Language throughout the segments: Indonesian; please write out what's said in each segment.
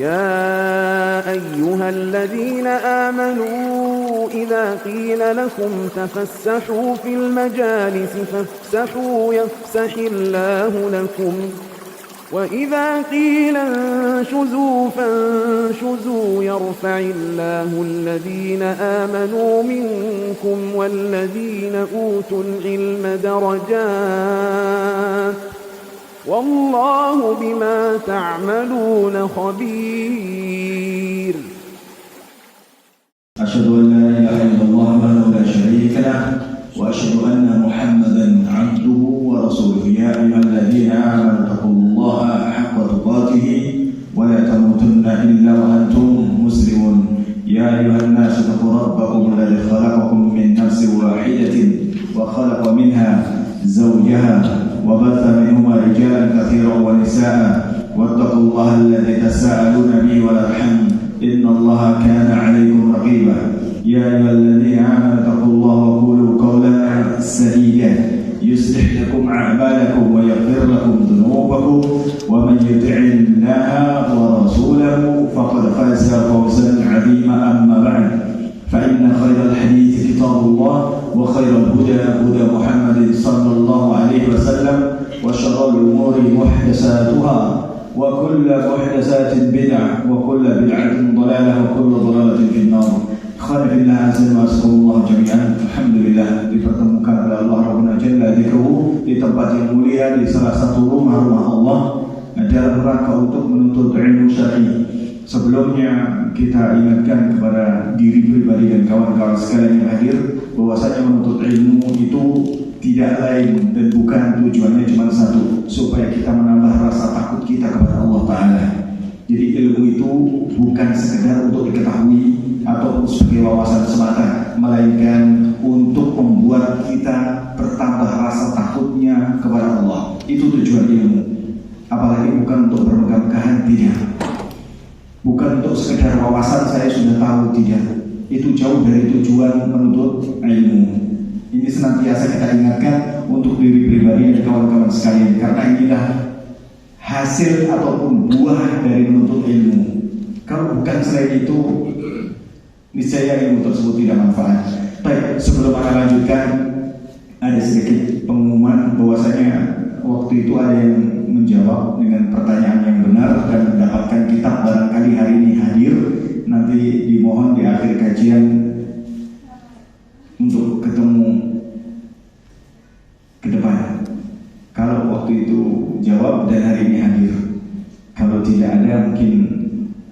يا أيها الذين آمنوا إذا قيل لكم تفسحوا في المجالس فافسحوا يفسح الله لكم وإذا قيل انشزوا فانشزوا يرفع الله الذين آمنوا منكم والذين أوتوا العلم درجات والله بما تعملون خبير. أشهد أن لا إله إلا الله وحده لا شريك له وأشهد أن محمدا عبده ورسوله. يا أيها الذين آمنوا اتقوا الله حق تقاته ولا تموتن إلا وأنتم مسلمون. يا أيها الناس اتقوا ربكم الذي خلقكم من نفس واحدة وخلق منها زوجها وبث منهما رجالا كثيرا ونساء واتقوا الله الذي تساءلون به والأرحام إن الله كان عليكم رقيبا. يا أيها الذين آمنوا اتقوا الله وقولوا قولا سديدا يصلح لكم أعمالكم ويغفر لكم ذنوبكم ومن يطع الله ورسوله فقد فاز فوزا عظيما. أما بعد فإن خير الحديث كتاب الله وخير الهدى هدى محمد صلى الله عليه وسلم وشر الأمور محدثاتها وكل محدثات بدعة وكل بدعة ضلالة وكل ضلالة في النار. Khana billah azza wa jalla jami'an. Alhamdulillah dipertemukan oleh Allah Rabbuna Jalla dzikruhu di tempat yang mulia di salah satu rumah-rumah Allah dalam rangka untuk menuntut ilmu syar'i. Sebelumnya kita ingatkan kepada diri pribadi dan kawan-kawan sekalian yang hadir bahwasanya menuntut ilmu itu tidak lain dan bukan tujuannya cuma satu, supaya kita menambah rasa takut kita kepada Allah Ta'ala. Jadi ilmu itu bukan sekedar untuk diketahui ataupun sebagai wawasan semata, melainkan untuk membuat kita bertambah rasa takutnya kepada Allah. Itu tujuan ilmu. Apalagi bukan untuk bermegah-megahan, tidak. Bukan untuk sekedar wawasan saya sudah tahu, tidak. Itu jauh dari tujuan menuntut ilmu. Ini senantiasa kita ingatkan untuk diri pribadi dan kawan-kawan sekalian, karena inilah hasil ataupun buah dari menuntut ilmu. Kalau bukan selain itu, niscaya ilmu tersebut tidak manfaat. Baik, sebelum saya lanjutkan, ada sedikit pengumuman bahwasanya waktu itu ada yang menjawab dengan pertanyaan yang benar dan mendapatkan kitab, barangkali hari ini hadir. Nanti dimohon di akhir kajian untuk ketemu ke depan. Kalau waktu itu jawab dan hari ini hadir. Kalau tidak ada, mungkin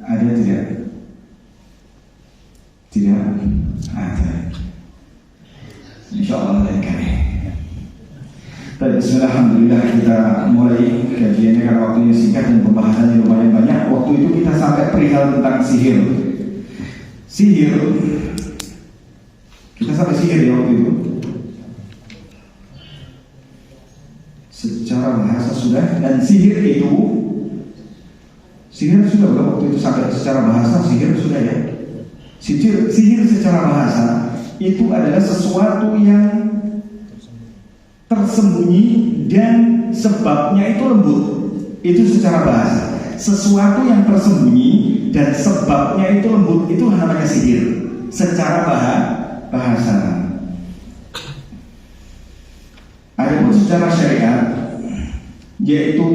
ada, tidak? Tidak ada. InsyaAllah lain kali. Bismillah, alhamdulillah kita mulai kajiannya karena waktunya singkat dan pembahasannya lumayan banyak. Waktu itu kita sampai perihal tentang sihir. Sihir, kita sampai sihir ya waktu itu. Secara bahasa sudah, dan sihir itu sudah waktu itu sampai secara bahasa sihir sudah ya. Sihir secara bahasa itu adalah sesuatu yang tersembunyi dan sebabnya itu lembut. Itu secara bahasa. Sesuatu yang tersembunyi dan sebabnya itu lembut, itu namanya sihir secara bahasa. Adapun secara syariat, yaitu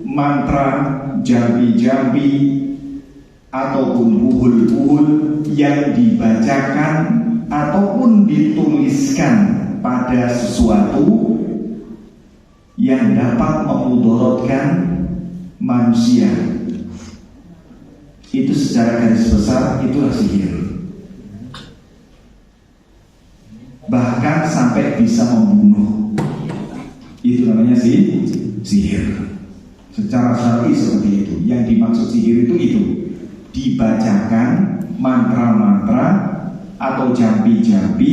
mantra, jambi-jambi ataupun buhul-buhul yang dibacakan ataupun dituliskan pada sesuatu yang dapat memudaratkan manusia, itu secara garis besar itulah sihir. Bahkan sampai bisa membunuh, itu namanya sihir. Secara syar'i seperti itu. Yang dimaksud sihir itu dibacakan mantra-mantra atau jambi-jambi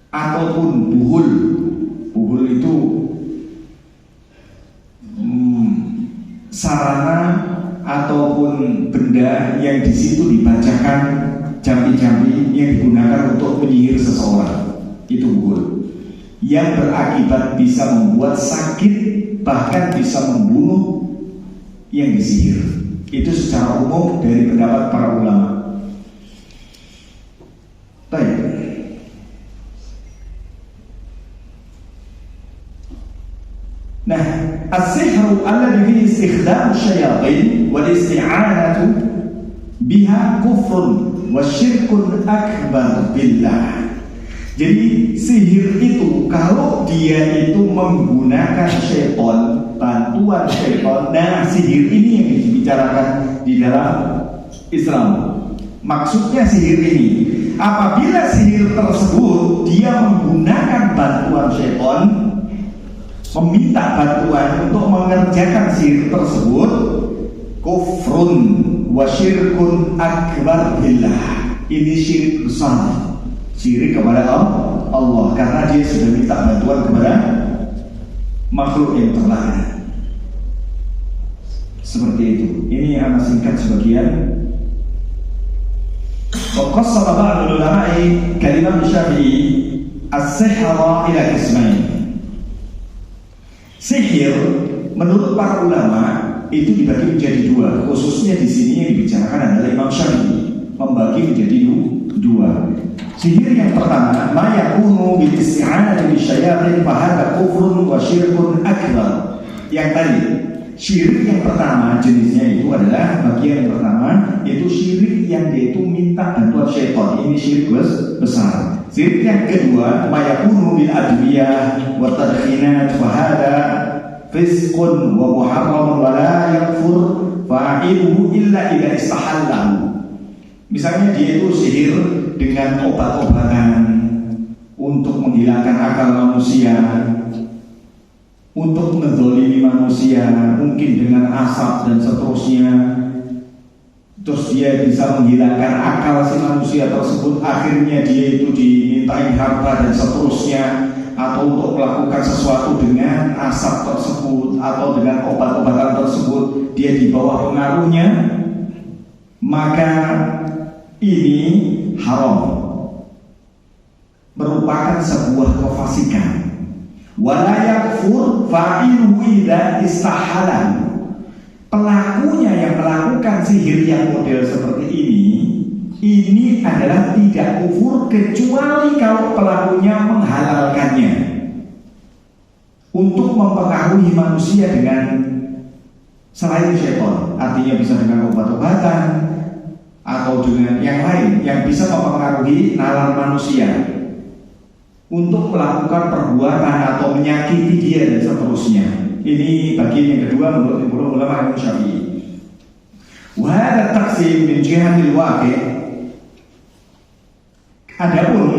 ataupun buhul. Buhul itu sarana ataupun benda yang di situ dibacakan jambi-jambi yang digunakan untuk menyihir seseorang. Itu buhul. Yang berakibat bisa membuat sakit, bahkan bisa membunuh yang disihir. Itu secara umum dari pendapat para ulama. Baik. Nah, as-sihru alladhi fihi istikhdam asy-syayatin wal isti'anatu biha kufrun wa syirkun akbar billah. Jadi sihir itu kalau dia itu menggunakan syaitan, bantuan syaitan, nah sihir ini yang dibicarakan di dalam Islam. Maksudnya sihir ini, apabila sihir tersebut dia menggunakan bantuan syaitan, meminta bantuan untuk mengerjakan sihir tersebut, kufrun wa syirkun akbar billah. Ini syirik besar, syirik kepada Allah, karena dia sudah minta bantuan kepada makhluk yang terlarang. Seperti itu. Ini anak singkat sebagian. Qassama ba'd ulama'i kalimah Syafi'i as-sihra ila qismain. Sihir menurut para ulama itu dibagi menjadi dua. Khususnya di sini yang dibicarakan adalah Imam Syafi'i membagi menjadi dua. Sihir yang pertama, ma yakunu bil isti'anati bisyayatin fa hadza kufrun wa syirkun akbar. Yang tadi, syirik yang pertama jenisnya itu adalah bagian yang pertama, yaitu syirik yang dia itu minta bantuan syaitan. Ini syirik besar. Syirik yang kedua, ma yakunu bil adwiyah wa tadkhinat fa hadza fisqun wa muharramun wa la yakfur fa'iluhu illa idza istahallahu. Misalnya dia itu sihir dengan obat-obatan untuk menghilangkan akal manusia, untuk menzalimi manusia, mungkin dengan asap dan seterusnya. Terus dia bisa menghilangkan akal si manusia tersebut, akhirnya dia itu dimintain harta dan seterusnya, atau untuk melakukan sesuatu dengan asap tersebut atau dengan obat-obatan tersebut, dia di bawah pengaruhnya, maka ini haram, merupakan sebuah kefasikan. Wala yakfur fa'iluhu idza istahalan. Pelakunya yang melakukan sihir yang model seperti ini adalah tidak kufur kecuali kalau pelakunya menghalalkannya untuk mempengaruhi manusia dengan selain syaitan. Artinya bisa dengan obat-obatan atau dengan yang lain yang bisa mempengaruhi nalar manusia untuk melakukan perbuatan atau menyakiti dia dan seterusnya. Ini bagian yang kedua menurut ulama Imam Syafi'i. Wa hadha taqsim min jihatil waqi'. Adapun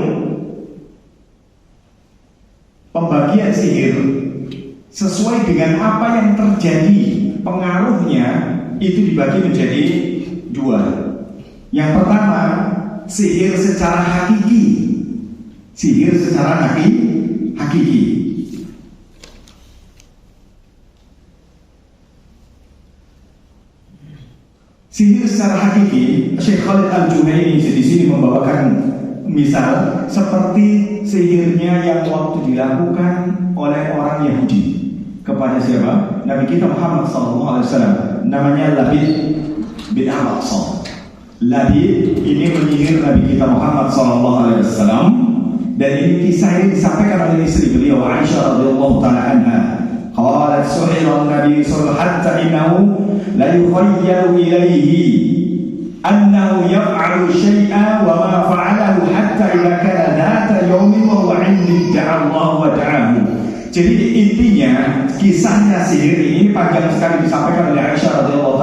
pembagian sihir sesuai dengan apa yang terjadi, pengaruhnya itu dibagi menjadi dua. Yang pertama, sihir secara hakiki. Sihir secara hakiki. Sihir secara hakiki, Syekh Khalid Al-Junaidi di sini membawakan misal seperti sihirnya yang waktu dilakukan oleh orang Yahudi kepada siapa? Nabi kita Muhammad SAW. Namanya Labid bin Al-Aqsa. Labid ini menyihir Nabi kita Muhammad SAW. Dan ini kisah ini disampaikan oleh istri beliau Aisyah radhiyallahu taala anha. Qalat su'ila an-nabi sallallahu hatta innahu la yukhayyalu ilayhi annahu yaf'alu syai'an wa ma fa'alahu hatta idza kana dhata yawmin wa huwa 'inda Allah wa ta'ala. Jadi intinya kisahnya sihir ini panjang sekali disampaikan oleh Aisyah radhiyallahu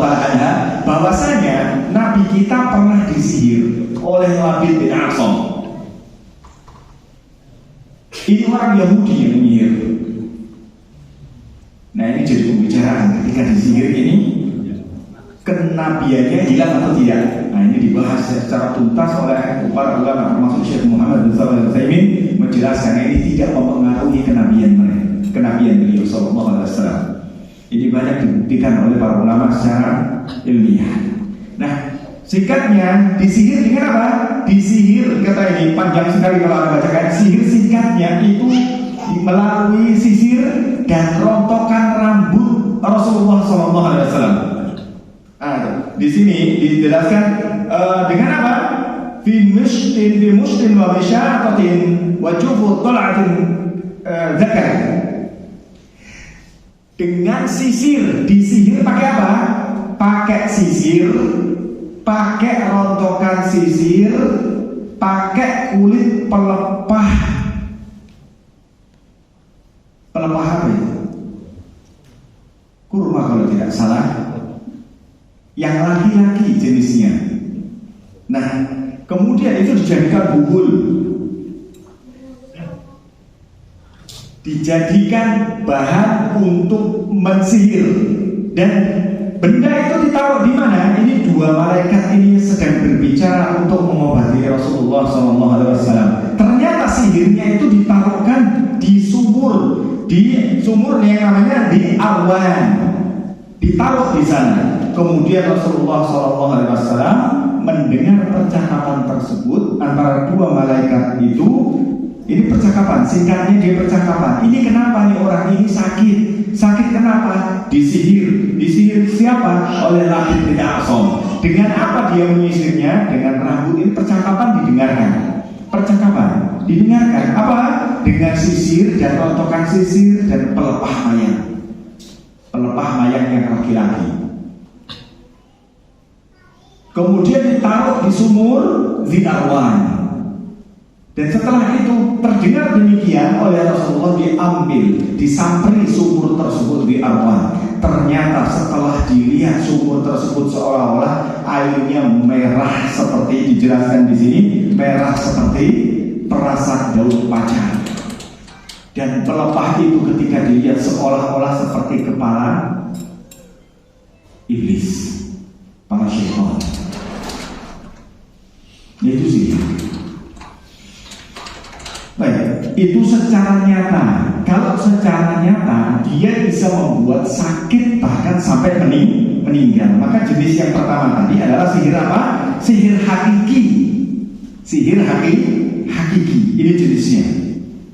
taala anha bahwasanya Nabi kita pernah disihir oleh Labid bin Aqsa. Ini orang Yahudi yang menyihir. Nah ini jadi pembicaraan ketika disihir ini, kenabiannya hilang atau tidak. Nah ini dibahas secara tuntas oleh para ulama termasuk Syekh Muhammad bin Shalih Al-Utsaimin menjelaskan ini tidak mempengaruhi kenabian beliau sallallahu alaihi wasallam. Ini banyak dibuktikan oleh para ulama secara ilmiah. Nah singkatnya, disihir dengan apa? Disihir, kata ini panjang sekali kalau Anda bacakan. Sihir singkatnya itu melalui sisir dan rontokan rambut Rasulullah SAW. Di sini dijelaskan dengan apa? Fi mushtin wa bishaqatin wa jufu tal'atin zakar. Dengan sisir, disihir pakai apa? Pakai sisir, pakai rontokan sisir, pakai kulit pelepah. Pelepah apa itu? Kurma kalau tidak salah. Yang laki-laki jenisnya. Nah, kemudian itu dijadikan buhul, dijadikan bahan untuk mensihir, dan benda itu ditaruh di mana? Ini dua malaikat ini sedang berbicara untuk mengobati Rasulullah SAW. Ternyata sihirnya itu ditaruhkan di sumur yang namanya di Arwan, ditaruh di sana. Kemudian Rasulullah SAW mendengar percakapan tersebut antara dua malaikat itu. Ini percakapan, singkatnya dia percakapan. Ini kenapa nih orang ini sakit? Sakit kenapa? Disihir. Disihir siapa? Oleh Labid bin A'sam. Dengan apa dia menyisirnya? Dengan rambut. Ini percakapan didengarkan. Percakapan didengarkan. Apa? Dengan sisir dan rontokan sisir dan pelepah mayang. Pelepah mayang yang laki-laki. Kemudian ditaruh di sumur Zinarwan. Dan setelah itu terdengar demikian oleh Rasulullah, diambil, disamperi sumur tersebut di Arwan. Ternyata setelah dilihat sumur tersebut seolah-olah airnya merah seperti dijelaskan di sini, merah seperti perasan daun pacar. Dan pelepah itu ketika dilihat seolah-olah seperti kepala iblis, para syaitan. Itu sih. Baik, itu secara nyata. Kalau secara nyata dia bisa membuat sakit bahkan sampai meninggal. Maka jenis yang pertama tadi adalah sihir apa? Sihir hakiki. Sihir hakiki. Ini jenisnya.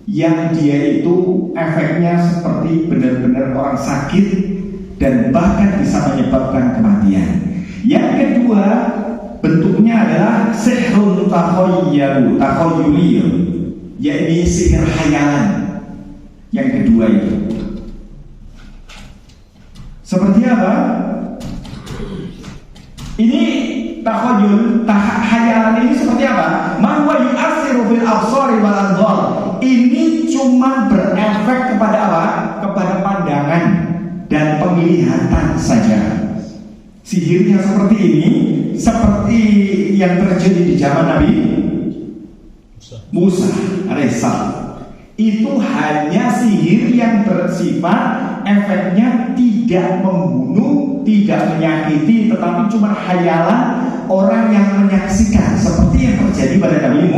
Yang dia itu efeknya seperti benar-benar orang sakit dan bahkan bisa menyebabkan kematian. Yang kedua, bentuknya adalah sihrun takhayyuliyun, yakni sihir khayalan. Yang kedua itu seperti apa? Ini takhayyul, khayalan ini seperti apa? Ma huwa yu'assiru fil absari wal anzar. Ini cuma berefek kepada apa? Kepada pandangan dan penglihatan saja. Sihirnya seperti ini, seperti yang terjadi di zaman Nabi Musa alaihissalam. Itu hanya sihir yang bersifat efeknya tidak membunuh, tidak menyakiti, tetapi cuma khayalan orang yang menyaksikan, seperti yang terjadi pada Nabi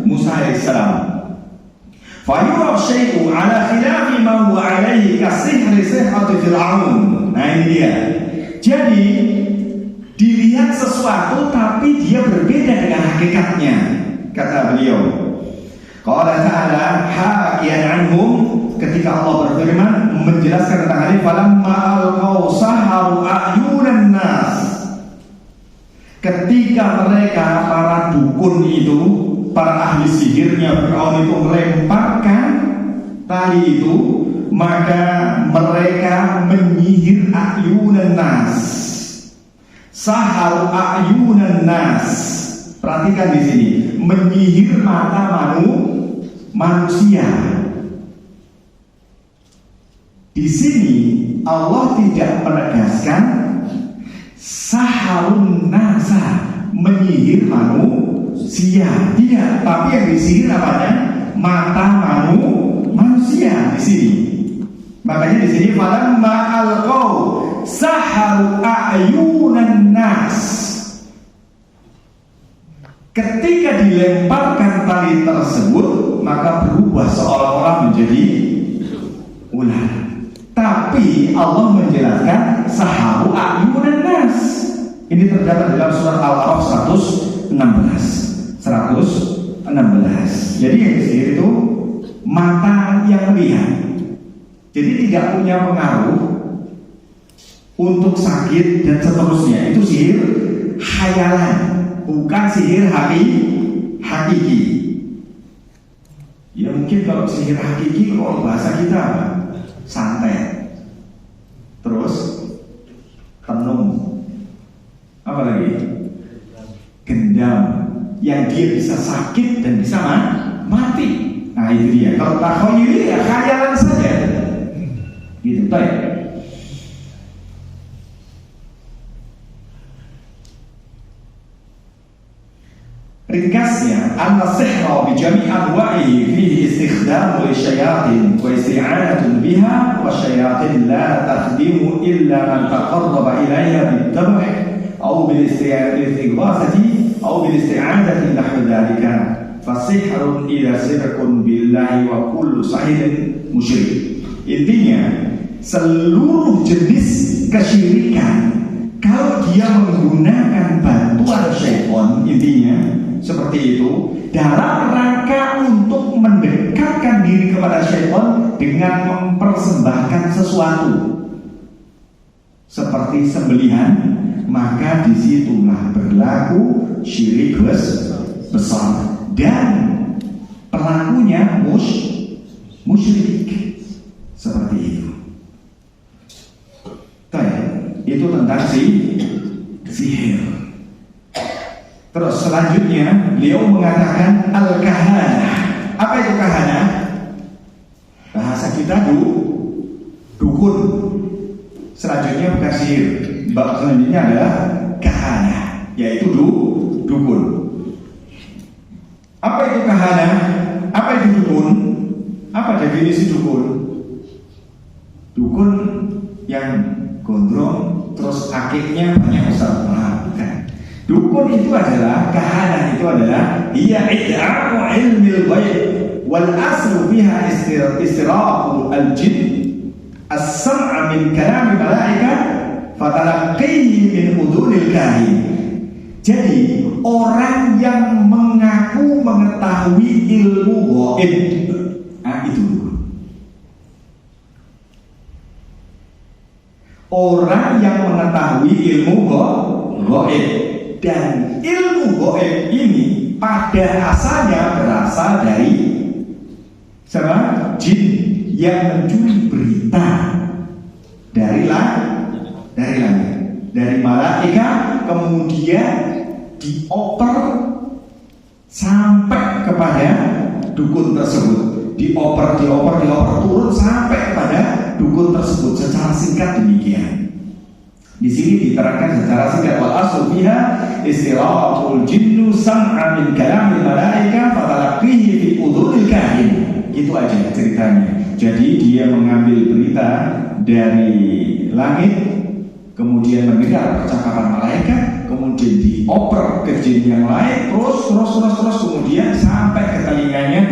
Musa alaihissalam. Fayurab syai'u ala khilafi ma huwa alaihi kasihri sihhati Fir'aun. Nah ini dia. Jadi dilihat sesuatu tapi dia berbeda dengan hakikatnya. Kata beliau, qala ta'ala hakiyan anhum, ketika Allah berfirman menjelaskan tentang hal ini, falamma alqaw saharu a'yunan nas. Ketika mereka para dukun itu, para ahli sihirnya Fir'aun itu melemparkan tali itu, maka mereka menyihir a'yunan nas. Saharu a'yunan nas. Perhatikan di sini, menyihir mata manusia. Di sini Allah tidak menegaskan saharun nasa, menyihir manusia. Tidak, tapi yang disihir apanya? Mata manusia di sini. Makanya di sini falamma alqaw saharu a'yunan nas. Ketika dilemparkan tali tersebut, maka berubah seolah-olah menjadi ular. Tapi Allah menjelaskan saharu a'yunan nas. Ini terdapat dalam surat Al-A'raf 116. Jadi yang disihir itu mata yang melihat. Jadi tidak punya pengaruh untuk sakit dan seterusnya. Itu sihir khayalan, bukan sihir hakiki. Ya mungkin kalau sihir hakiki, kalau bahasa kita apa? Santet, terus tenung, apa lagi? Gendam, yang dia bisa sakit dan bisa mati. Nah itu dia. Kalau takhoyul ya khayalan saja, gitu. Baik. Ringkasnya, an-nasihra bi jami' anwa'ihi fihi istikhdam lisyayatin wa isti'anatun biha wa syayatin la takhdimu illa man taqarraba ilayha bid-dhabh aw bil-istighasati aw bil-isti'anati nahwa dhalika fasihrun ila sirkun billahi wa kullu sahirin musyrik. Intinya, seluruh jenis kesyirikan kalau dia menggunakan bantuan syaitan, intinya seperti itu, dalam rangka untuk mendekatkan diri kepada syaitan dengan mempersembahkan sesuatu seperti sembelihan, maka disitulah berlaku syirik besar dan pelakunya musyrik seperti itu. Itu tentang sihir. Terus selanjutnya beliau mengatakan al-kahana. Apa itu kahana? Bahasa kita dukun. Selanjutnya bukan sihir. Bab selanjutnya adalah kahana, yaitu dukun. Apa itu kahana? Apa itu dukun? Apa definisi dukun? Dukun yang gondrong terus kakeknya banyak besar. Bukan. Dukun itu adalah, kahana itu adalah ia id'a'u ilmil ghaib wal aslu fiha istiraqu al-jin as-sam'a min kalam malaika fatalaqqihi min udunil kahin. Jadi orang yang mengaku mengetahui ilmu ghaib, itu dukun. Orang yang mengetahui ilmu ghaib, dan ilmu ghaib ini pada asalnya berasal dari jin yang mencuri berita dari langit, dari malaikat, kemudian dioper sampai kepada dukun tersebut, dioper turun sampai kepada dukun tersebut. Secara singkat demikian. Di sini diterangkan secara singkat, wal aslu fiha istiraqul jinnu sam'a min kalamil malaika fatalaqqihi fi udhunil kahin. Itu aja ceritanya. Jadi dia mengambil berita dari langit, kemudian mendengar percakapan malaikat, kemudian dioper ke jin yang lain, terus kemudian sampai ke telinganya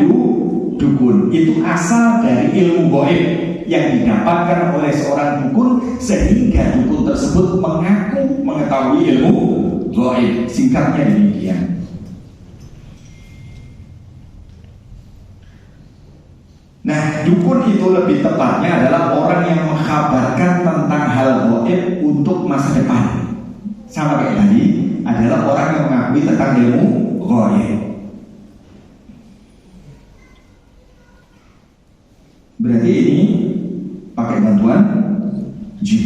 dukun. Itu asal dari ilmu ghaib yang didapatkan oleh seorang dukun, sehingga dukun tersebut mengaku mengetahui ilmu ghaib. Singkatnya demikian. Nah, dukun itu lebih tepatnya adalah orang yang mengkhabarkan tentang hal ghaib untuk masa depan. Sama kayak tadi, adalah orang yang mengakui tentang ilmu ghaib. Berarti ini pakai bantuan jin.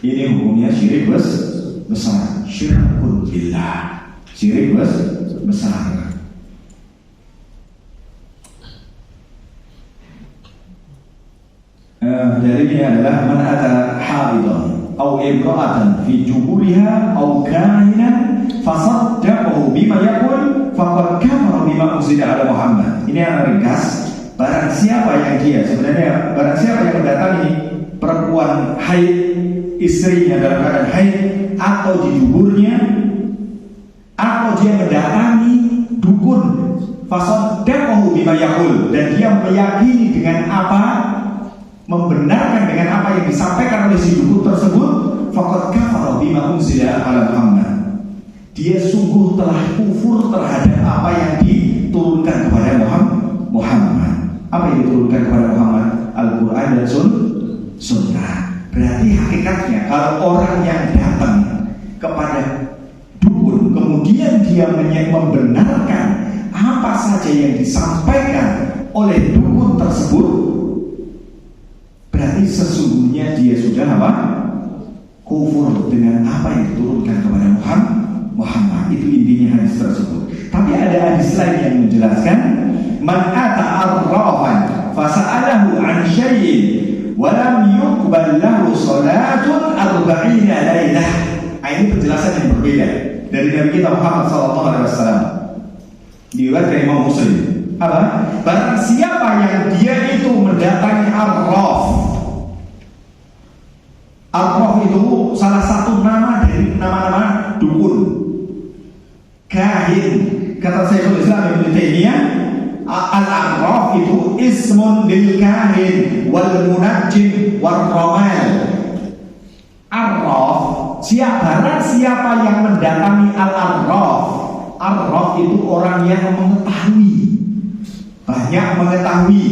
Ini hukumnya syirik besar. Syirkun billah. Syirik besar. Dari ini adalah man ata haidan aw imra'atan fi juburiha aw kahinan fasaddaqahu bima yaqul faqad kafara bima unzila ala Muhammad. Ini yang ringkas. Barang siapa yang mendatangi perempuan haid, istrinya dalam keadaan haid atau di duburnya, atau dia mendatangi dukun, fasaddaqahu bima yaqul, dan dia meyakini dengan apa, membenarkan dengan apa yang disampaikan oleh si dukun tersebut, faqad kafara bima unzila ala Muhammad. Dia sungguh telah kufur terhadap apa yang diturunkan kepada Muhammad. Apa yang diturunkan kepada Muhammad? Al-Quran dan Sunnah. Berarti hakikatnya yang disampaikan oleh dukun tersebut, berarti sesungguhnya dia sudah apa? Kufur dengan apa yang diturunkan kepada Muhammad. Itu intinya hadis tersebut. Tapi ada hadis lain yang menjelaskan, man ata arrafan fasa'alahu an syai'in wa lam yuqbal lahu salatun 40 lailah. Ini penjelasan yang berbeda dari Nabi kita Muhammad SAW. Diriwayatkan dari Imam Muslim. Apa? Barang siapa yang dia itu mendatangi arraf. Arraf itu salah satu nama dari nama-nama dukun, kahin. Kata Syekhul Islam Ibnu Taimiyah, al-arraf itu ismun lil kahin wal munajjim war ramal. Arraf, siapa yang mendatangi al-arraf. Arraf itu orang yang mengetahui, banyak mengetahui.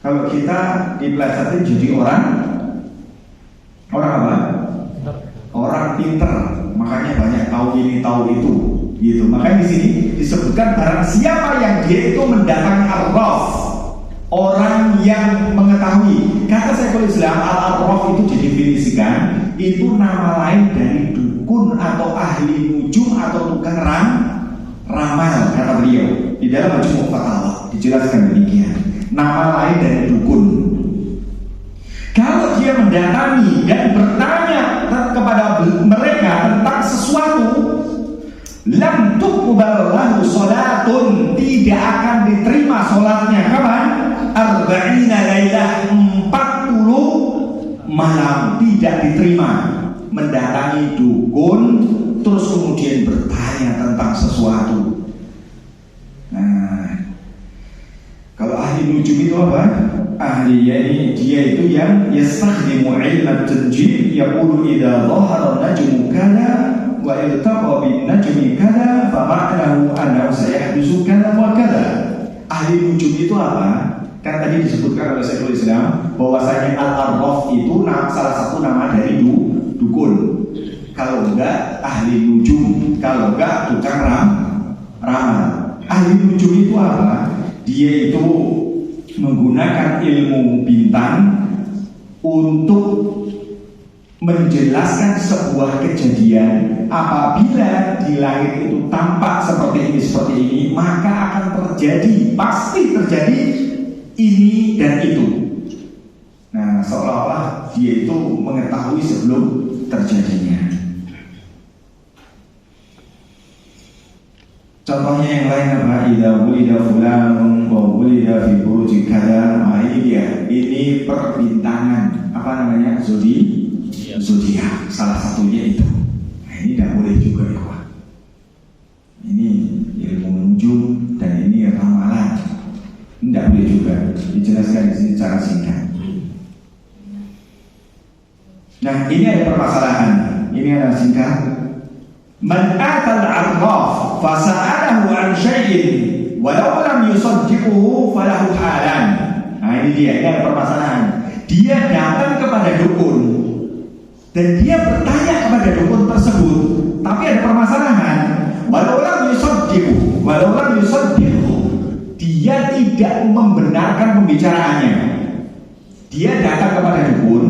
Kalau kita dipelajari jadi orang apa? Orang pinter, makanya banyak tahu ini tahu itu, gitu. Makanya di sini disebutkan barang siapa yang dia itu mendatangi arraf, orang yang mengetahui. Kata Syekhul Islam, al-arraf itu didefinisikan itu nama lain dari dukun atau ahli nujum atau tukang ramal, kata beliau di dalam Majmu' Fatawa dijelaskan demikian. Nama lain dari dukun. Kalau dia mendatangi dan bertanya kepada mereka tentang sesuatu, lam tuqbal lahu salatun, tidak akan diterima salatnya. Kapan? 40 lailah, 40 malam tidak diterima. Mendatangi dukun terus kemudian bertanya tentang sesuatu. Nah, kalau ahli nujum itu apa? Ahli dia itu yang yastakhdimu ilmat tanjim, yaqulu idza dhahara najmu kada wa iltaqa bin najmi kada fa ma'nahu annahu sayahdusu kada wa kada. Ahli nujum itu apa? Kan tadi disebutkan oleh Syekhul Islam bahwasanya al-arraf itu salah satu nama dari dukun. Kalau enggak ahli nujum, kalau enggak tukang ramal. Ahli nujum itu apa? Dia itu menggunakan ilmu bintang untuk menjelaskan sebuah kejadian. Apabila di langit itu tampak seperti ini, maka akan terjadi, pasti terjadi ini dan itu. Nah, seolah-olah dia itu mengetahui sebelum terjadinya. Contohnya yang lain apa? Idza wulida fulanun wa wulida fi buruji kada. Nah, ini dia. Ini perbintangan. Apa namanya? Zodiak. Salah satunya itu. Nah, ini tidak boleh juga ya, Pak. Ini ilmu nujum dan ini ramalan. Ini tidak boleh juga. Dijelaskan di sini secara singkat. Nah, ini ada permasalahan. Ini ada singkat. Man atal arraf fasa'alahu an syai'in walau lam yusaddiquhu falahu halan. Nah, ini dia, ini ada permasalahan. Dia datang kepada dukun dan dia bertanya kepada dukun tersebut, tapi ada permasalahan. Walau lam yusaddiquhu, dia tidak membenarkan pembicaraannya. Dia datang kepada dukun,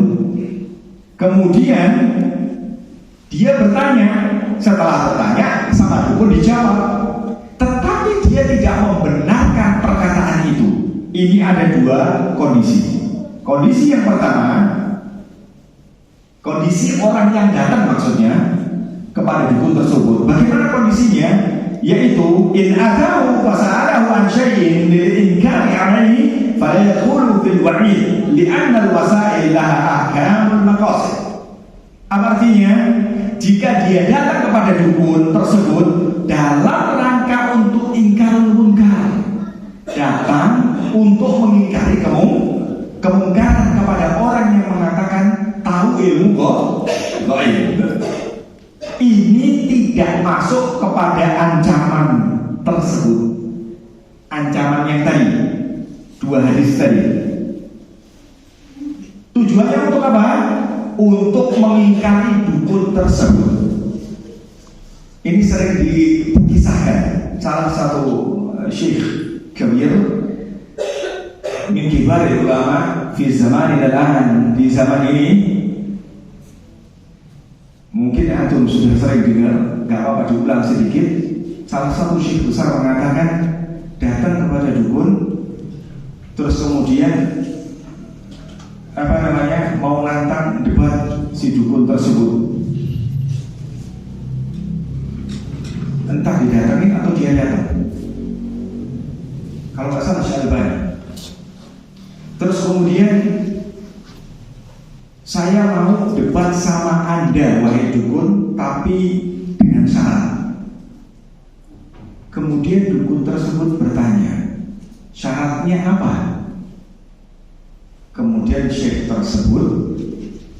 kemudian dia bertanya. Setelah bertanya sama dukun dijawab, tetapi dia tidak membenarkan perkataan itu. Ini ada dua kondisi. Kondisi yang pertama, kondisi orang yang datang maksudnya kepada dukun tersebut. Bagaimana kondisinya? Yaitu in atahu fasa'alahu an syai'in lil inkari 'alaihi fala yadkhulu fil wa'id li'anna al-wasa'il laha ahkamul maqasid. Apa artinya? Jika dia datang kepada dukun tersebut dalam rangka untuk ingkarul munkar, datang untuk mengingkari kemungkaran kepada orang yang mengatakan tahu ilmu gaib, ini tidak masuk kepada ancaman tersebut. Ancaman yang tadi, dua hadis tadi. Tujuannya untuk apa? Untuk mengingkari dukun tersebut. Ini sering dikisahkan salah satu syekh kabir min kibar ulama fi zaman al-an, di zaman ini mungkin antum sudah sering dengar, gak apa-apa diulang sedikit. Salah satu syekh besar mengatakan datang kepada dukun, terus kemudian mau nantang debat si dukun tersebut. Entah didatangin atau dia datang. Kalau nggak salah Syalbani. Terus kemudian saya mau debat sama Anda wahai dukun, tapi dengan syarat. Kemudian dukun tersebut bertanya, syaratnya apa? Kemudian syekh tersebut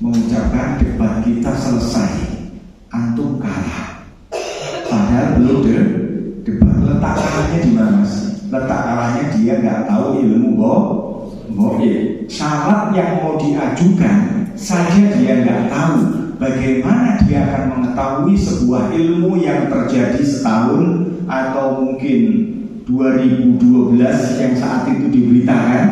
mengucapkan, debat kita selesai, antum kalah. Padahal belum debat. Letak kalahnya di mana, Mas? Letak kalahnya dia nggak tahu ilmu goib. Syarat yang mau diajukan saja dia nggak tahu. Bagaimana dia akan mengetahui sebuah ilmu yang terjadi setahun atau mungkin 2012 yang saat itu diberitakan?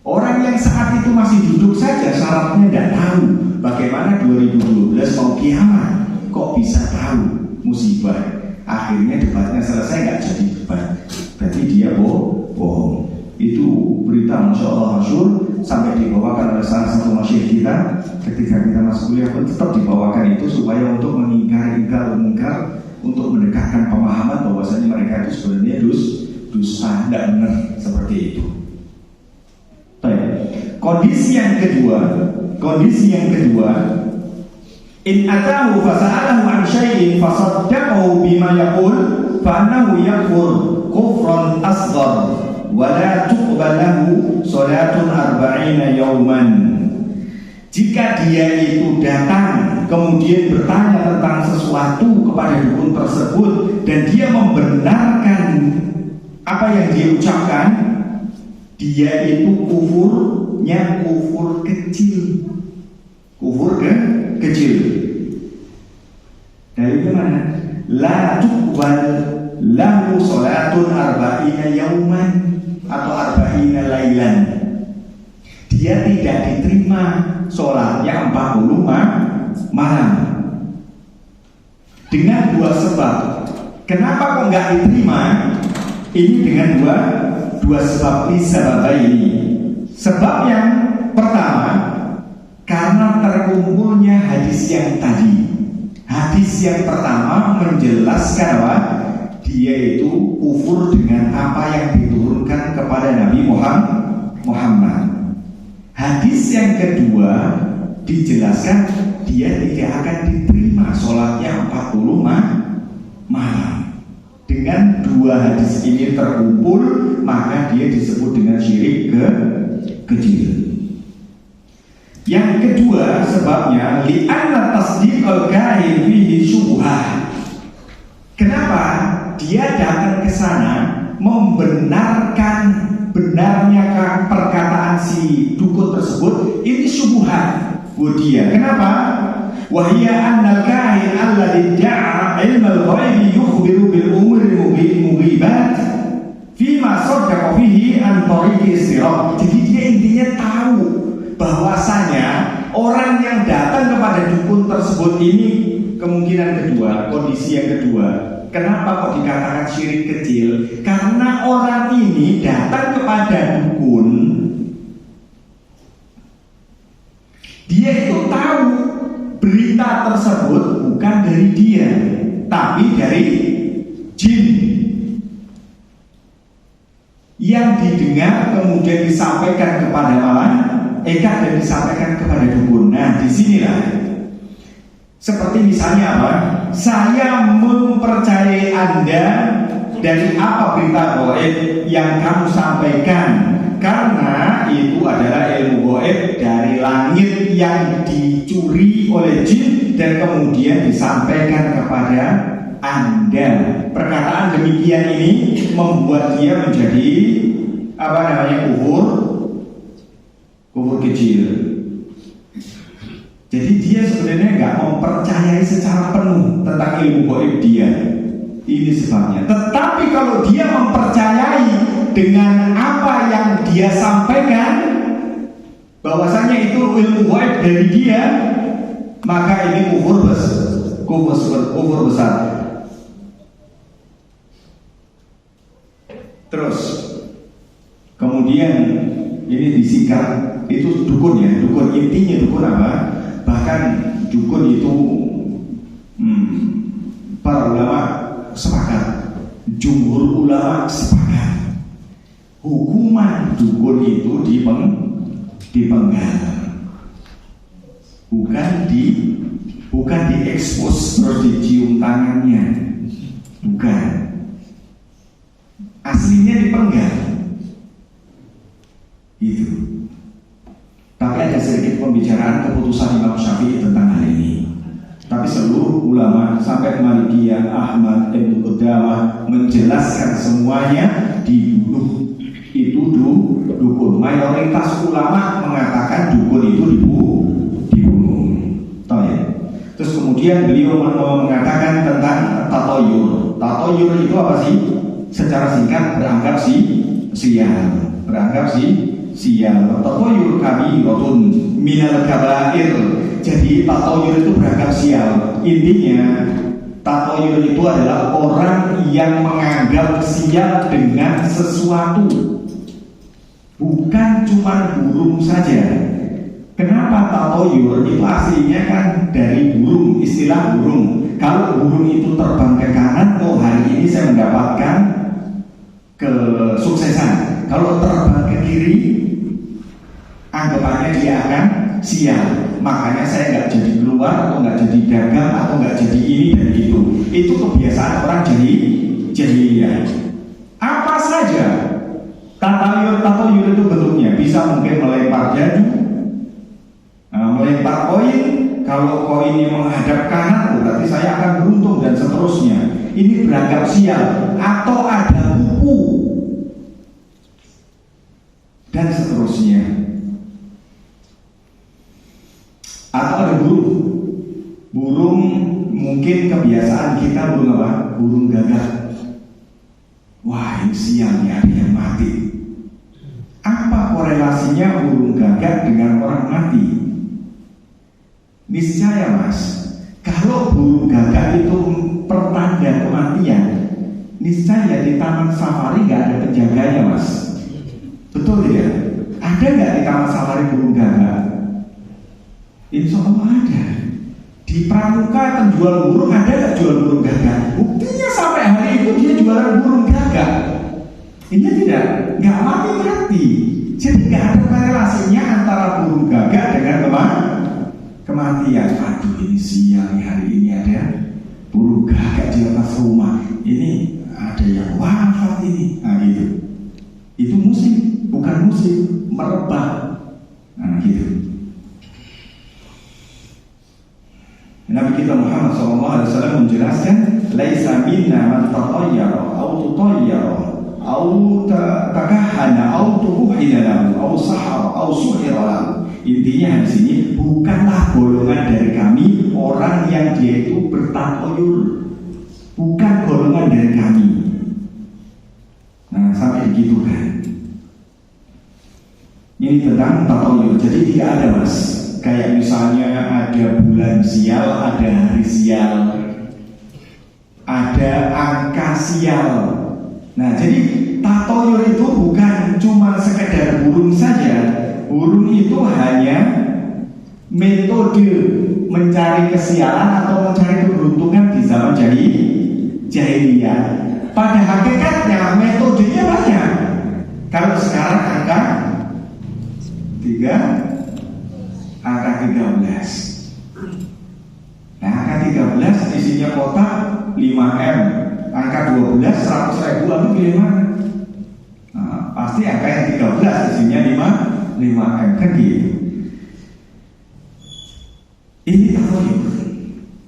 Orang yang saat itu masih duduk saja syaratnya tidak tahu. Bagaimana 2012 mau kiamat? Kok bisa tahu? Musibah. Akhirnya debatnya selesai, nggak jadi debat. Berarti dia bohong. Itu berita Masya Allah masyhur, sampai dibawakan oleh salah satu masyhif kita ketika kita masuk kuliah pun tetap dibawakan itu supaya untuk mengingkar untuk mendekatkan pemahaman bahwasanya mereka itu sebenarnya dusta, tidak benar seperti itu. Kondisi yang kedua, in atahu fasa'alahu an syai'in fasaddaqahu bima yaqul fa annahu yakfur kufran asghar wa la tuqbal lahu salatun 40 yawman. Jika dia itu datang kemudian bertanya tentang sesuatu kepada dukun tersebut dan dia membenarkan apa yang dia ucapkan, dia itu kufurnya kufur kecil. Kecil. Dari mana? La tuqbal lahu salatun 40 yauman atau 40 lailan. Dia tidak diterima sholatnya 40 malam. Dengan dua sebab. Kenapa kok nggak diterima? Ini dengan dua sebab ini. Sebab yang pertama, karena terkumpulnya hadis yang tadi. Hadis yang pertama menjelaskan bahwa dia itu kufur dengan apa yang diturunkan kepada Nabi Muhammad. Hadis yang kedua dijelaskan dia tidak akan diterima sholatnya 40 malam. Dengan dua hadis ini terkumpul, maka dia disebut dengan syirik kecil. Yang kedua sebabnya, li'anna tasdiqal kahin fihi syubhah. Kenapa? Dia datang ke sana membenarkan benarnya perkataan si dukun tersebut, ini syubhat buat dia. Kenapa? Wahia annal kahin alladhi da'a ilmal ghaibi yukhbiru bil umuri mughibat fima saddaqa fihi an tariqi istirak. Jadi dia intinya tahu bahwasanya orang yang datang kepada dukun tersebut ini kemungkinan kedua, kondisi yang kedua. Kenapa kok dikatakan syirik kecil? Karena orang ini datang kepada dukun, dia itu tahu berita tersebut bukan dari dia, tapi dari jin. Yang didengar kemudian disampaikan kepada malaikat dan disampaikan kepada dukun. Nah, disinilah seperti misalnya apa? Saya mempercayai Anda dari apa berita gaib yang kamu sampaikan, karena itu adalah ilmu gaib dari langit yang dicuri oleh jin dan kemudian disampaikan kepada Anda. Perkataan demikian ini membuat dia menjadi kufur kecil. Jadi dia sebenarnya nggak mempercayai secara penuh tentang ilmu gaib dia. Ini sebabnya. Tetapi kalau dia mempercayai dengan apa yang dia sampaikan, bahwasanya itu ilmu gaib dari dia, maka ini kufur besar. Terus kemudian ini disingkat, itu dukun ya. Dukun, intinya dukun apa? Bahkan dukun itu para ulama sepakat, jumhur ulama sepakat, hukuman dukun itu dipenggal, bukan diekspos terus dicium tangannya, bukan, aslinya dipenggal itu. Tapi ada sedikit pembicaraan keputusan Imam Syafi'i tentang hal ini. Tapi seluruh ulama sampai Malikiyah, Ahmad, Ibnu Qudamah menjelaskan semuanya dibunuh. Itu dukun. Mayoritas ulama mengatakan dukun itu dibunuh. Tahu ya? Terus kemudian beliau mengatakan tentang tatoyur. Tatoyur itu apa sih? Secara singkat beranggap sial. Tatoyur kabiratun minal kabair. Jadi tatoyur itu beranggap sial. Intinya tatoyur itu adalah orang yang menganggap sial dengan sesuatu, bukan cuma burung saja. Kenapa tatoyur? Itu aslinya kan dari burung, istilah burung. Kalau burung itu terbang ke kanan, oh hari ini saya mendapatkan kesuksesan. Kalau terbang ke kiri, anggapannya dia akan sial. Makanya saya nggak jadi keluar, atau nggak jadi dagang, atau nggak jadi ini dan itu. Itu kebiasaan orang jahiliyah. Apa saja tatoyur itu bentuknya, bisa mungkin melempar jadu, melempar koin. Kalau koinnya menghadap kanan, berarti saya akan beruntung dan seterusnya. Ini beranggap sial. Atau ada kuku dan seterusnya. Atau ada burung mungkin kebiasaan kita burung apa? Burung gagak. Wah, ini sialnya ada yang mati. Apa korelasinya burung gagak dengan orang mati? Niscaya mas, kalau burung gagak itu pertanda kematian, niscaya di taman safari nggak ada penjaganya mas. Betul ya? Ada nggak di taman safari burung gagak? Insya Allah ada. Di pramuka penjual burung ada nggak jual burung gagak? Buktinya sampai hari itu dia jualan burung gagak. Ini tidak, nggak mati. Jadi nggak ada korelasinya antara burung gagak dengan kematian. Aduh, ini siang hari ini ada burung gagak di atas rumah. Ini ada yang wafat ini. Nah gitu. Itu musik, bukan musik, merebak. Nah gitu. Nabi kita Muhammad SAW menjelaskan, laisa minna man tatayyara aw tutayyara aw takahhana aw tubuhina lahu aw sahara aw suhira lahu. Intinya di sini bukanlah golongan dari kami orang yang dia itu bertatoyur, bukan golongan dari kami. Nah sampai begitu kan. Ini tentang tatoyur. Jadi tidak ada mas. Kayak misalnya ada bulan sial, ada hari sial, ada angka sial. Nah jadi tatoyur itu bukan cuma sekedar burung saja. Burung itu hanya metode mencari kesialan atau mencari keberuntungan di zaman jahiliyah. Pada hakikatnya metodenya banyak. Kalau sekarang angka 13. Nah angka 13 isinya kotak 5M. Angka 12 100.000 itu pilih mana? Nah, pasti angka yang 13 isinya 5M kan gitu. Ini tatoyur.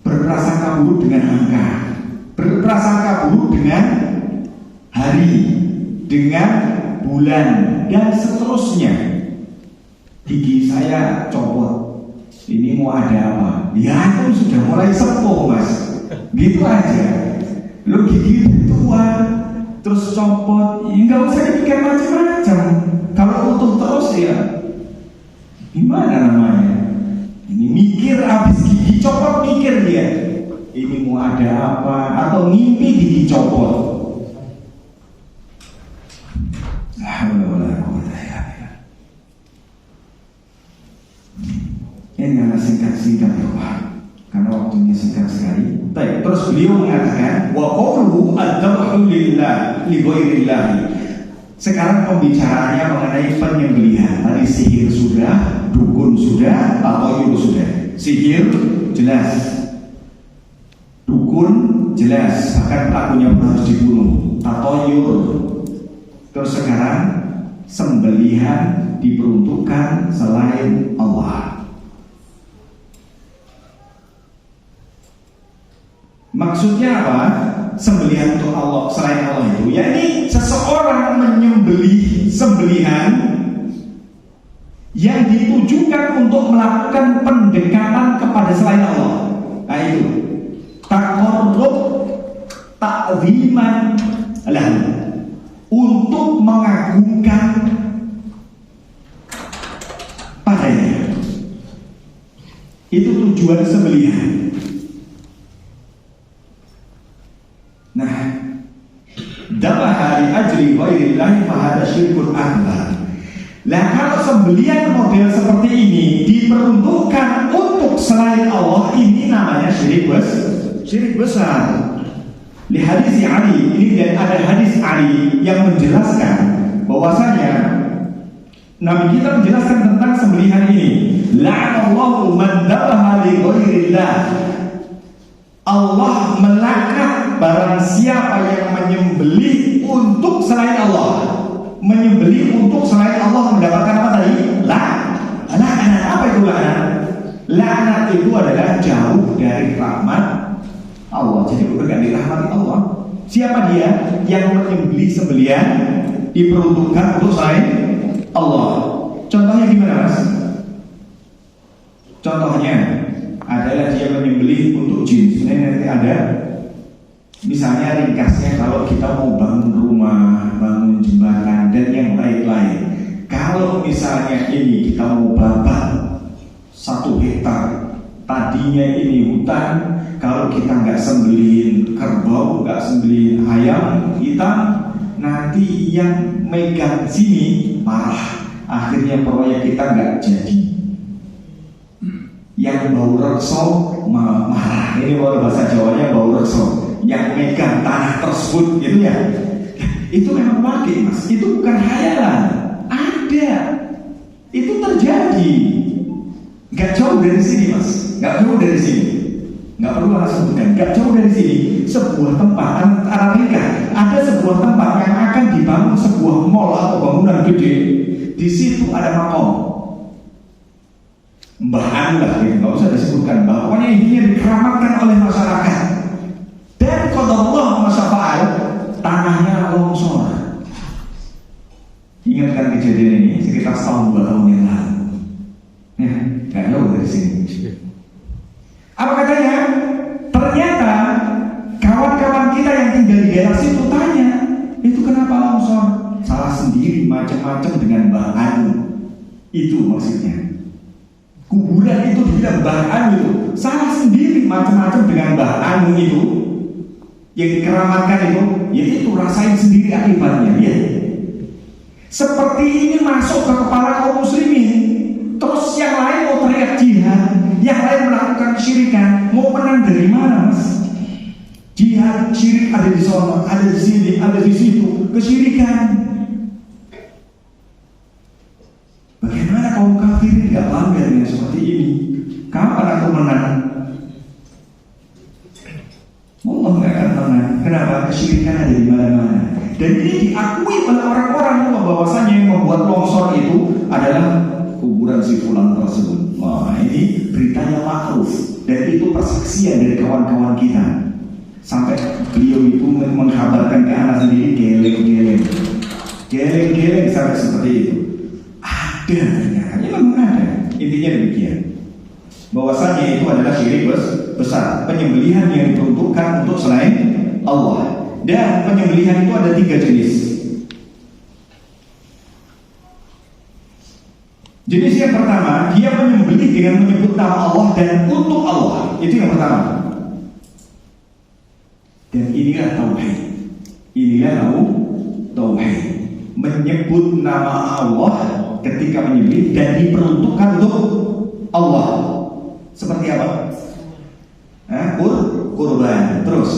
Berprasangka buruk dengan angka, berprasangka buruk dengan hari, dengan bulan dan seterusnya. Gigi saya copot, ini mau ada apa? Ya itu sudah mulai sepuh mas, gitu aja. Lu gigi tua, terus copot, ya nggak usah dipikir macam-macam. Kalau utuh terus ya, gimana namanya? Ini mikir habis gigi copot, mikir dia. Ini mau ada apa? Atau ngimpi gigi copot. Ini adalah singkat-singkat ya Pak, karena waktunya singkat sekali. Baik, terus beliau mengatakan wa qawluhu ad-dhabhu lillah li ghairillah. Sekarang pembicaraannya mengenai penyembelihan. Tadi sihir sudah, dukun sudah, tatoyur sudah. Sihir jelas, dukun jelas, bahkan pelakunya pun harus dibunuh. Tatoyur. Terus sekarang sembelihan diperuntukkan selain Allah. Maksudnya apa? Sembelihan untuk Allah selain Allah itu, yakni seseorang menyembelih sembelihan yang ditujukan untuk melakukan pendekatan kepada selain Allah. Nah itu taqarrub ta'ziman lahu, untuk mengagungkan padanya. Itu tujuan sembelihan. Nah, dabaha li ajli ghairillahi fa hada syirkun akbar. Lah kalau sembelihan model seperti ini diperuntukkan untuk selain Allah, ini namanya syirik besar. Li hadis Ali, ini dan ada hadis Ali yang menjelaskan bahwasanya Nabi kita menjelaskan tentang sembelihan ini. La'anallahu man dabaha li ghairillah. Allah melaknat barang siapa yang menyembelih untuk selain Allah. Menyembelih untuk selain Allah mendapatkan apa tadi? Laknat. Apa itu laknat? Laknat itu adalah jauh dari rahmat Allah. Jadi bukan dari rahmat Allah. Siapa dia yang menyembelih sembelihan diperuntukkan untuk selain Allah? Contohnya gimana Mas? Contohnya adalah dia menyembelih untuk jin. Sebenarnya nanti ada, misalnya ringkasnya, kalau kita mau bangun rumah, bangun jembatan dan yang lain-lain. Kalau misalnya ini kita mau babat 1 hektar, tadinya ini hutan, kalau kita nggak sembelihin kerbau, nggak sembelihin ayam hitam, nanti yang megang sini marah, akhirnya proyek kita nggak jadi. Yang bau rekso marah. Ini kalau bahasa Jawanya bau rekso. Yang megang tanah tersebut gitu ya. Itu memang wakil Mas. Itu bukan khayalan. Ada. Itu terjadi. Gak jauh dari sini Mas. Gak jauh dari sini. Gak perlu harus sebutkan. Gak jauh dari sini. Sebuah tempat Arabica. Ada sebuah tempat yang akan dibangun sebuah mall atau bangunan gede. Di situ ada makom Mbah Anu lah, gitu. Nggak usah disebutkan. Pokoknya intinya dikeramatkan oleh masyarakat. Dan qadarullah masyafa'al, tanahnya longsor. Ingatkan kejadian ini sekitar setahun 2 tahun yang lalu. Ya, nggak jauh dari sini. Apa katanya? Ternyata kawan-kawan kita yang tinggal di daerah situ tanya, itu kenapa longsor? Salah sendiri, macam-macam dengan Mbah Anu. Itu maksudnya. Kuburan itu dibilang Mbah Anu itu salah sendiri, macam-macam dengan Mbah Anu itu yang dikeramatkan itu, yaitu rasain sendiri akibatnya ya. Seperti ini masuk ke kepala kaum muslimin, terus yang lain mau teriak jihad, yang lain melakukan kesyirikan, mau menang dari mana Mas? Jihad, syirik ada di sana, ada di sini, ada di situ, kesyirikan. Bagaimana kaum kafirin tidak bangga dengan seperti ini? Kapan aku menang? Allah nggak akan menang. Kenapa? Kesyirikan ada di mana-mana. Dan ini diakui oleh orang-orang bahwasanya yang membuat longsor itu adalah kuburan si fulan tersebut. Wah, ini beritanya makruf dan itu persaksian dari kawan-kawan kita. Sampai beliau itu mengkabarkan ke anak sendiri, geleng-geleng sampai seperti itu. Ada, memang ada. Intinya demikian. Bahwasanya itu adalah syirik besar, penyembelihan yang diperuntukkan untuk selain Allah. Dan penyembelihan itu ada 3 jenis. Jenis yang pertama, dia menyembelih dengan menyebut nama Allah dan untuk Allah. Itu yang pertama. Dan inilah tauhid. Inilah tauhid. Menyebut nama Allah ketika menyembelih dan diperuntukkan untuk Allah. Seperti apa? Kurban. Terus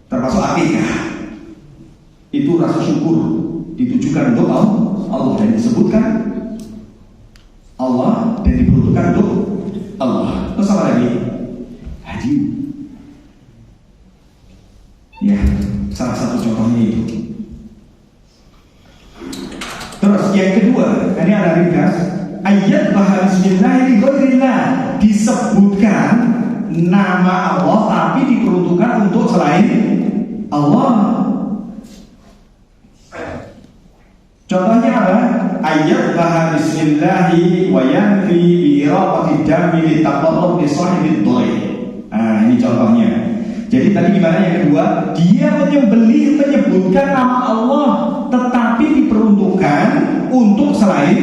termasuk akikah. Itu rasa syukur ditujukan untuk Allah dan disebutkan Allah dan diperuntukkan untuk Allah. Terus apa lagi? Haji. Ya, salah satu contohnya itu. Terus yang kedua, ini ada ringkas. Ayat bahwa bismillahirrahmanirrahim, disebutkan nama Allah tapi diperuntukkan untuk selain Allah. Contohnya apa? Ayat bahwa bismillahi wa yanfi bi iraqati dami li taqarrub li sahibi dhari. Ini contohnya. Jadi tadi gimana yang kedua? Dia menyembelih menyebutkan nama Allah tetapi diperuntukkan untuk selain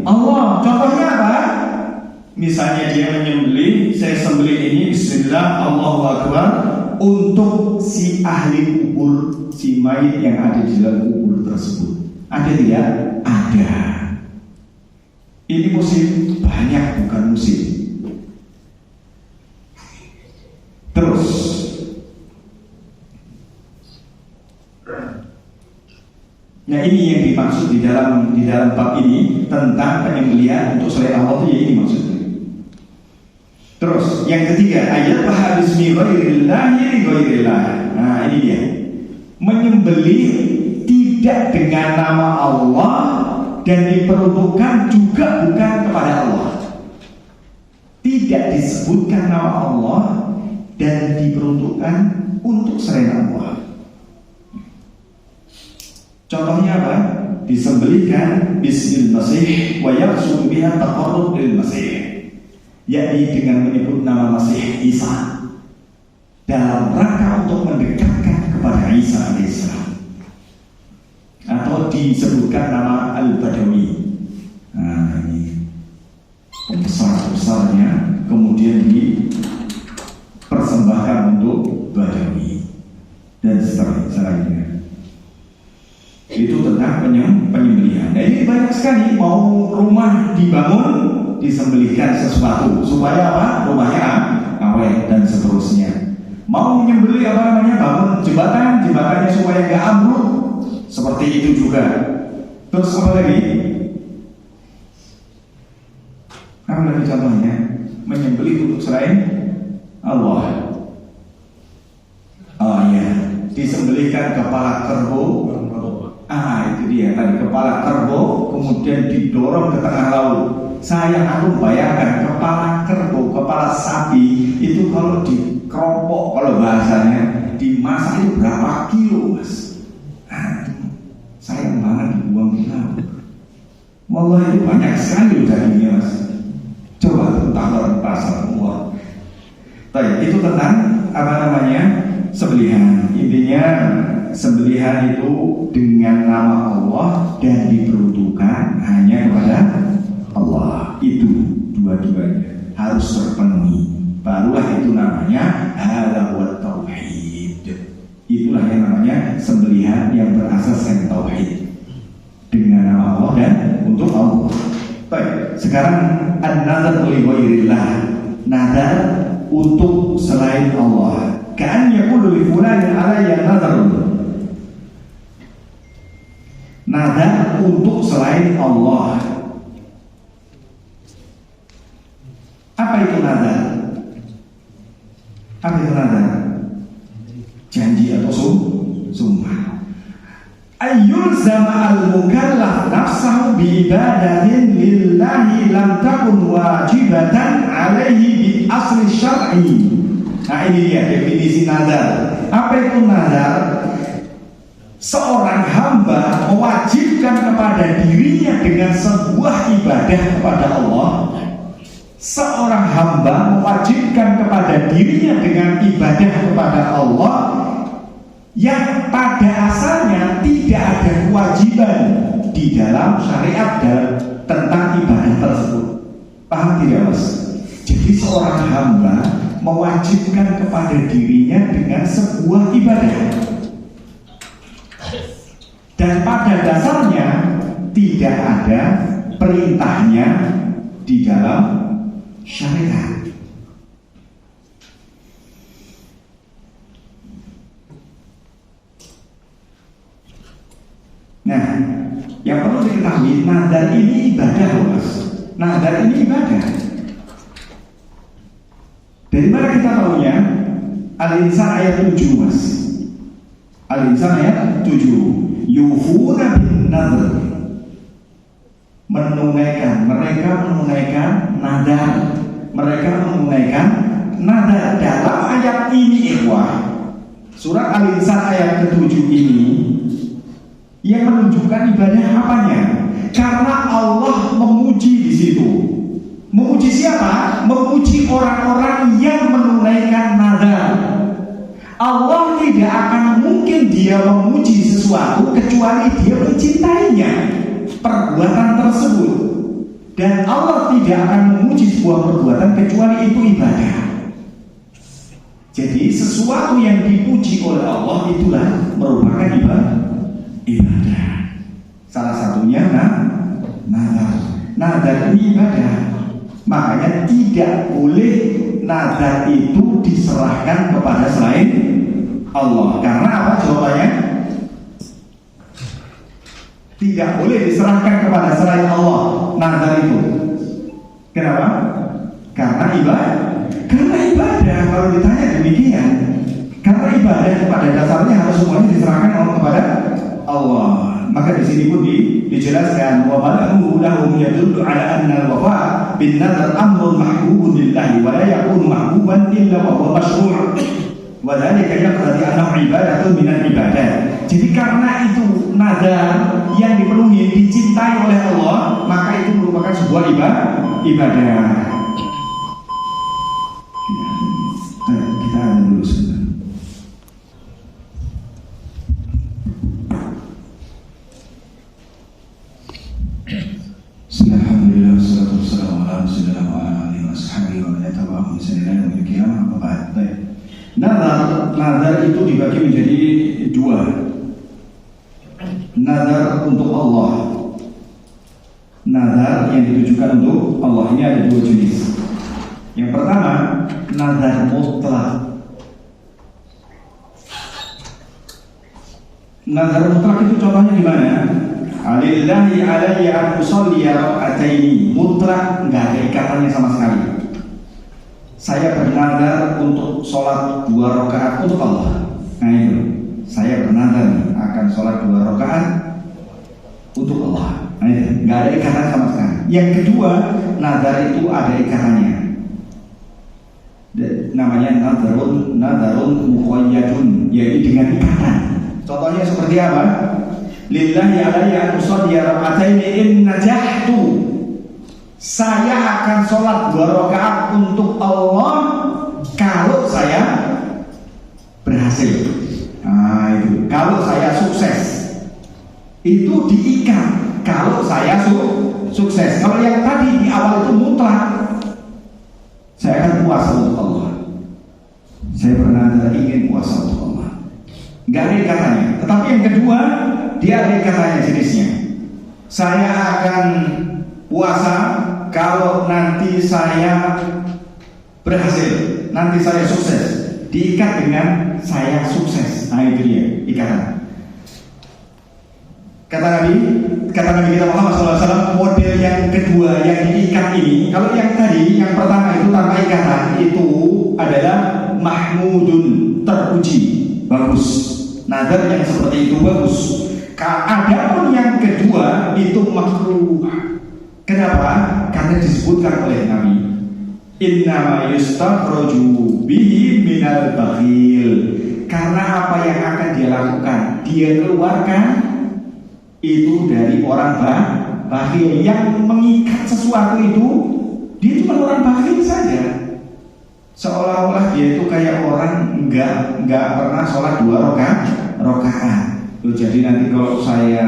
Allah. Contohnya apa? Misalnya dia menyembelih, saya sembelih ini bismillah Allahu akbar untuk si ahli kubur, si mayit yang ada di dalam kubur tersebut. Ada tidak? Ada. Ini musim banyak, bukan musim. Terus nah ini yang dimaksud di dalam bab ini tentang penyembelihan untuk selain Allah, itu ya ini maksudnya. Terus yang ketiga, ayat bahwa bismillahirrahmanirrahim. Nah ini dia, menyembelih tidak dengan nama Allah dan diperuntukkan juga bukan kepada Allah. Tidak disebutkan nama Allah dan diperuntukkan untuk selain Allah. Contohnya apa? Disembelihkan bismil masih wa yaqsudu biha taqarrub lil masih, yakni dengan menyebut nama Masih Isa dalam rangka untuk mendekatkan kepada Isa alaihissalam, atau disebutkan nama Al-Badawi. Nah ini pembesar-besarnya kemudian dipersembahkan untuk Badawi dan seterusnya. Itu tentang penyembelihan. Nah ini banyak sekali. Mau rumah dibangun, disembelihkan sesuatu supaya apa? Rumahnya awet dan seterusnya. Mau menyembelih bangun jembatannya supaya nggak ambruk, seperti itu juga. Terus apa lagi? Apa lagi contohnya? Menyembelih untuk selain Allah. Oh ya, disembelihkan kepala kerbau. Itu dia tadi, kepala kerbau kemudian didorong ke tengah laut. Aku bayangkan kepala kerbau, kepala sapi itu kalau dikeropok, kalau bahasanya dimasak itu berapa kilo, Mas? Sayang banget dibuang di laut. Wallah itu banyak sekali dagingnya, Mas. Coba tentang pasar uang. Itu tentang sembelihan. Intinya sembelihan itu dengan nama Allah dan diperuntukkan hanya kepada Allah. Itu dua-duanya harus terpenuhi. Barulah itu namanya hadza wa tauhid. Itulah yang namanya sembelihan yang berasaskan tauhid dengan nama Allah dan untuk Allah. Baik, sekarang an-nazar li ghairillah. Nazar untuk selain Allah. Kan yaqulu li fulanin alayya nazar. Nazar untuk selain Allah. Apa itu nazar? Apa itu nazar? Janji atau sumpah. Ayyul zama al-mukallaf nafsahu bi ibadatin lillahi lam takun wajibatan alaihi bi asli syar'i. Nah ini dia definisi nazar. Apa itu nazar? Seorang hamba mewajibkan kepada dirinya dengan sebuah ibadah kepada Allah seorang hamba mewajibkan kepada dirinya dengan ibadah kepada Allah yang pada asalnya tidak ada kewajiban di dalam syariat tentang ibadah tersebut. Paham tidak, Mas? Jadi seorang hamba mewajibkan kepada dirinya dengan sebuah ibadah, dan pada dasarnya tidak ada perintahnya di dalam syariat. Nah, yang perlu diketahui, nazar ini ibadah, Mas. Nazar ini ibadah. Dari mana kita tahunya? Al-Insan ayat 7, Mas. Al-Insan ayat 7. Yufuna bin nazar. Menunaikan, mereka menunaikan nazar. Mereka menunaikan nazar. Dalam ayat ini, ikhwah, surat Al-Insan ayat ke-7 ini yang menunjukkan ibadah apanya? Karena Allah memuji di situ. Memuji siapa? Memuji orang-orang yang menunaikan nazar. Allah tidak akan mungkin dia memuji sesuatu kecuali dia mencintainya, perbuatan tersebut. Dan Allah tidak akan memuji sebuah perbuatan kecuali itu ibadah. Jadi sesuatu yang dipuji oleh Allah itulah merupakan ibadah. Salah satunya nazar. Nazar ini ibadah. Makanya tidak boleh nazar itu diserahkan kepada selain Allah. Karena apa jawabannya? Tidak boleh diserahkan kepada selain Allah nazar itu. Kenapa? Karena ibadah. Karena ibadah. Kalau ditanya demikian, karena ibadah pada dasarnya harus semuanya diserahkan kepada Allah. Maka di sini pun dijelaskan wa malahu lahum yadullu ala anna al-wafa bin nadar amrun mahbubun lillahi wa la yakunu mahbuban illa wa huwa mashru'. Wa dzalika yaqtadi annahu ibadatun minal ibadat. Jadi karena itu nazar yang dipenuhi dicintai oleh Allah, maka itu merupakan sebuah ibadah. Kita ada dulu sebentar. Alhamdulillah, wassalatu wassalamu ala rasulillah wa ala alihi wa sahbihi wa man tabi'ahum bi ihsan ila yaumil qiyamah. Amma ba'd. Nazar itu dibagi menjadi dua. Nazar untuk Allah. Nazar yang ditujukan untuk Allah ini ada dua jenis. Yang pertama, nazar mutlak. Nazar mutlak itu contohnya gimana? Alillahi alayya an usalli raka'ataini. Mutlak, enggak ada ikatannya sama sekali. Saya bernazar untuk sholat 2 rakaat untuk Allah. Nah itu, saya bernazar akan sholat 2 rakaat untuk Allah. Nah itu, enggak ada ikatan sama sekali. Yang kedua, nazar itu ada ikatannya. Namanya nazarun muqayyadun, yaitu dengan ikatan. Contohnya seperti apa? Lillahi alayya an usalli raka'ataini in najahtu. Saya akan sholat 2 rakaat untuk Allah kalau saya berhasil. Nah itu, kalau saya sukses. Itu diikat kalau saya sukses. Kalau yang tadi di awal itu mutlak, saya akan puasa untuk Allah. Saya pernah ingin puasa untuk Allah. Gak ada ikatannya. Tetapi yang kedua, dia ada ikatannya jenisnya. Saya akan puasa kalau nanti saya berhasil, nanti saya sukses. Diikat dengan saya sukses. Nah itu dia ikatan. Kata Nabi kita Muhammad SAW, model yang kedua yang diikat ini, kalau yang tadi, yang pertama itu tanpa ikatan, itu adalah mahmudun, terpuji, bagus. Nazar yang seperti itu bagus. Adapun yang kedua itu makruh. Kenapa? Karena disebutkan oleh Nabi, innama yustakhraju bihi minal bakhil. Karena apa yang akan dia lakukan, dia keluarkan itu dari orang bakhil. Yang mengikat sesuatu itu, dia cuma orang bakhil. seolah-olah dia itu kayak orang nggak pernah sholat 2 rakaat. Jadi nanti kalau saya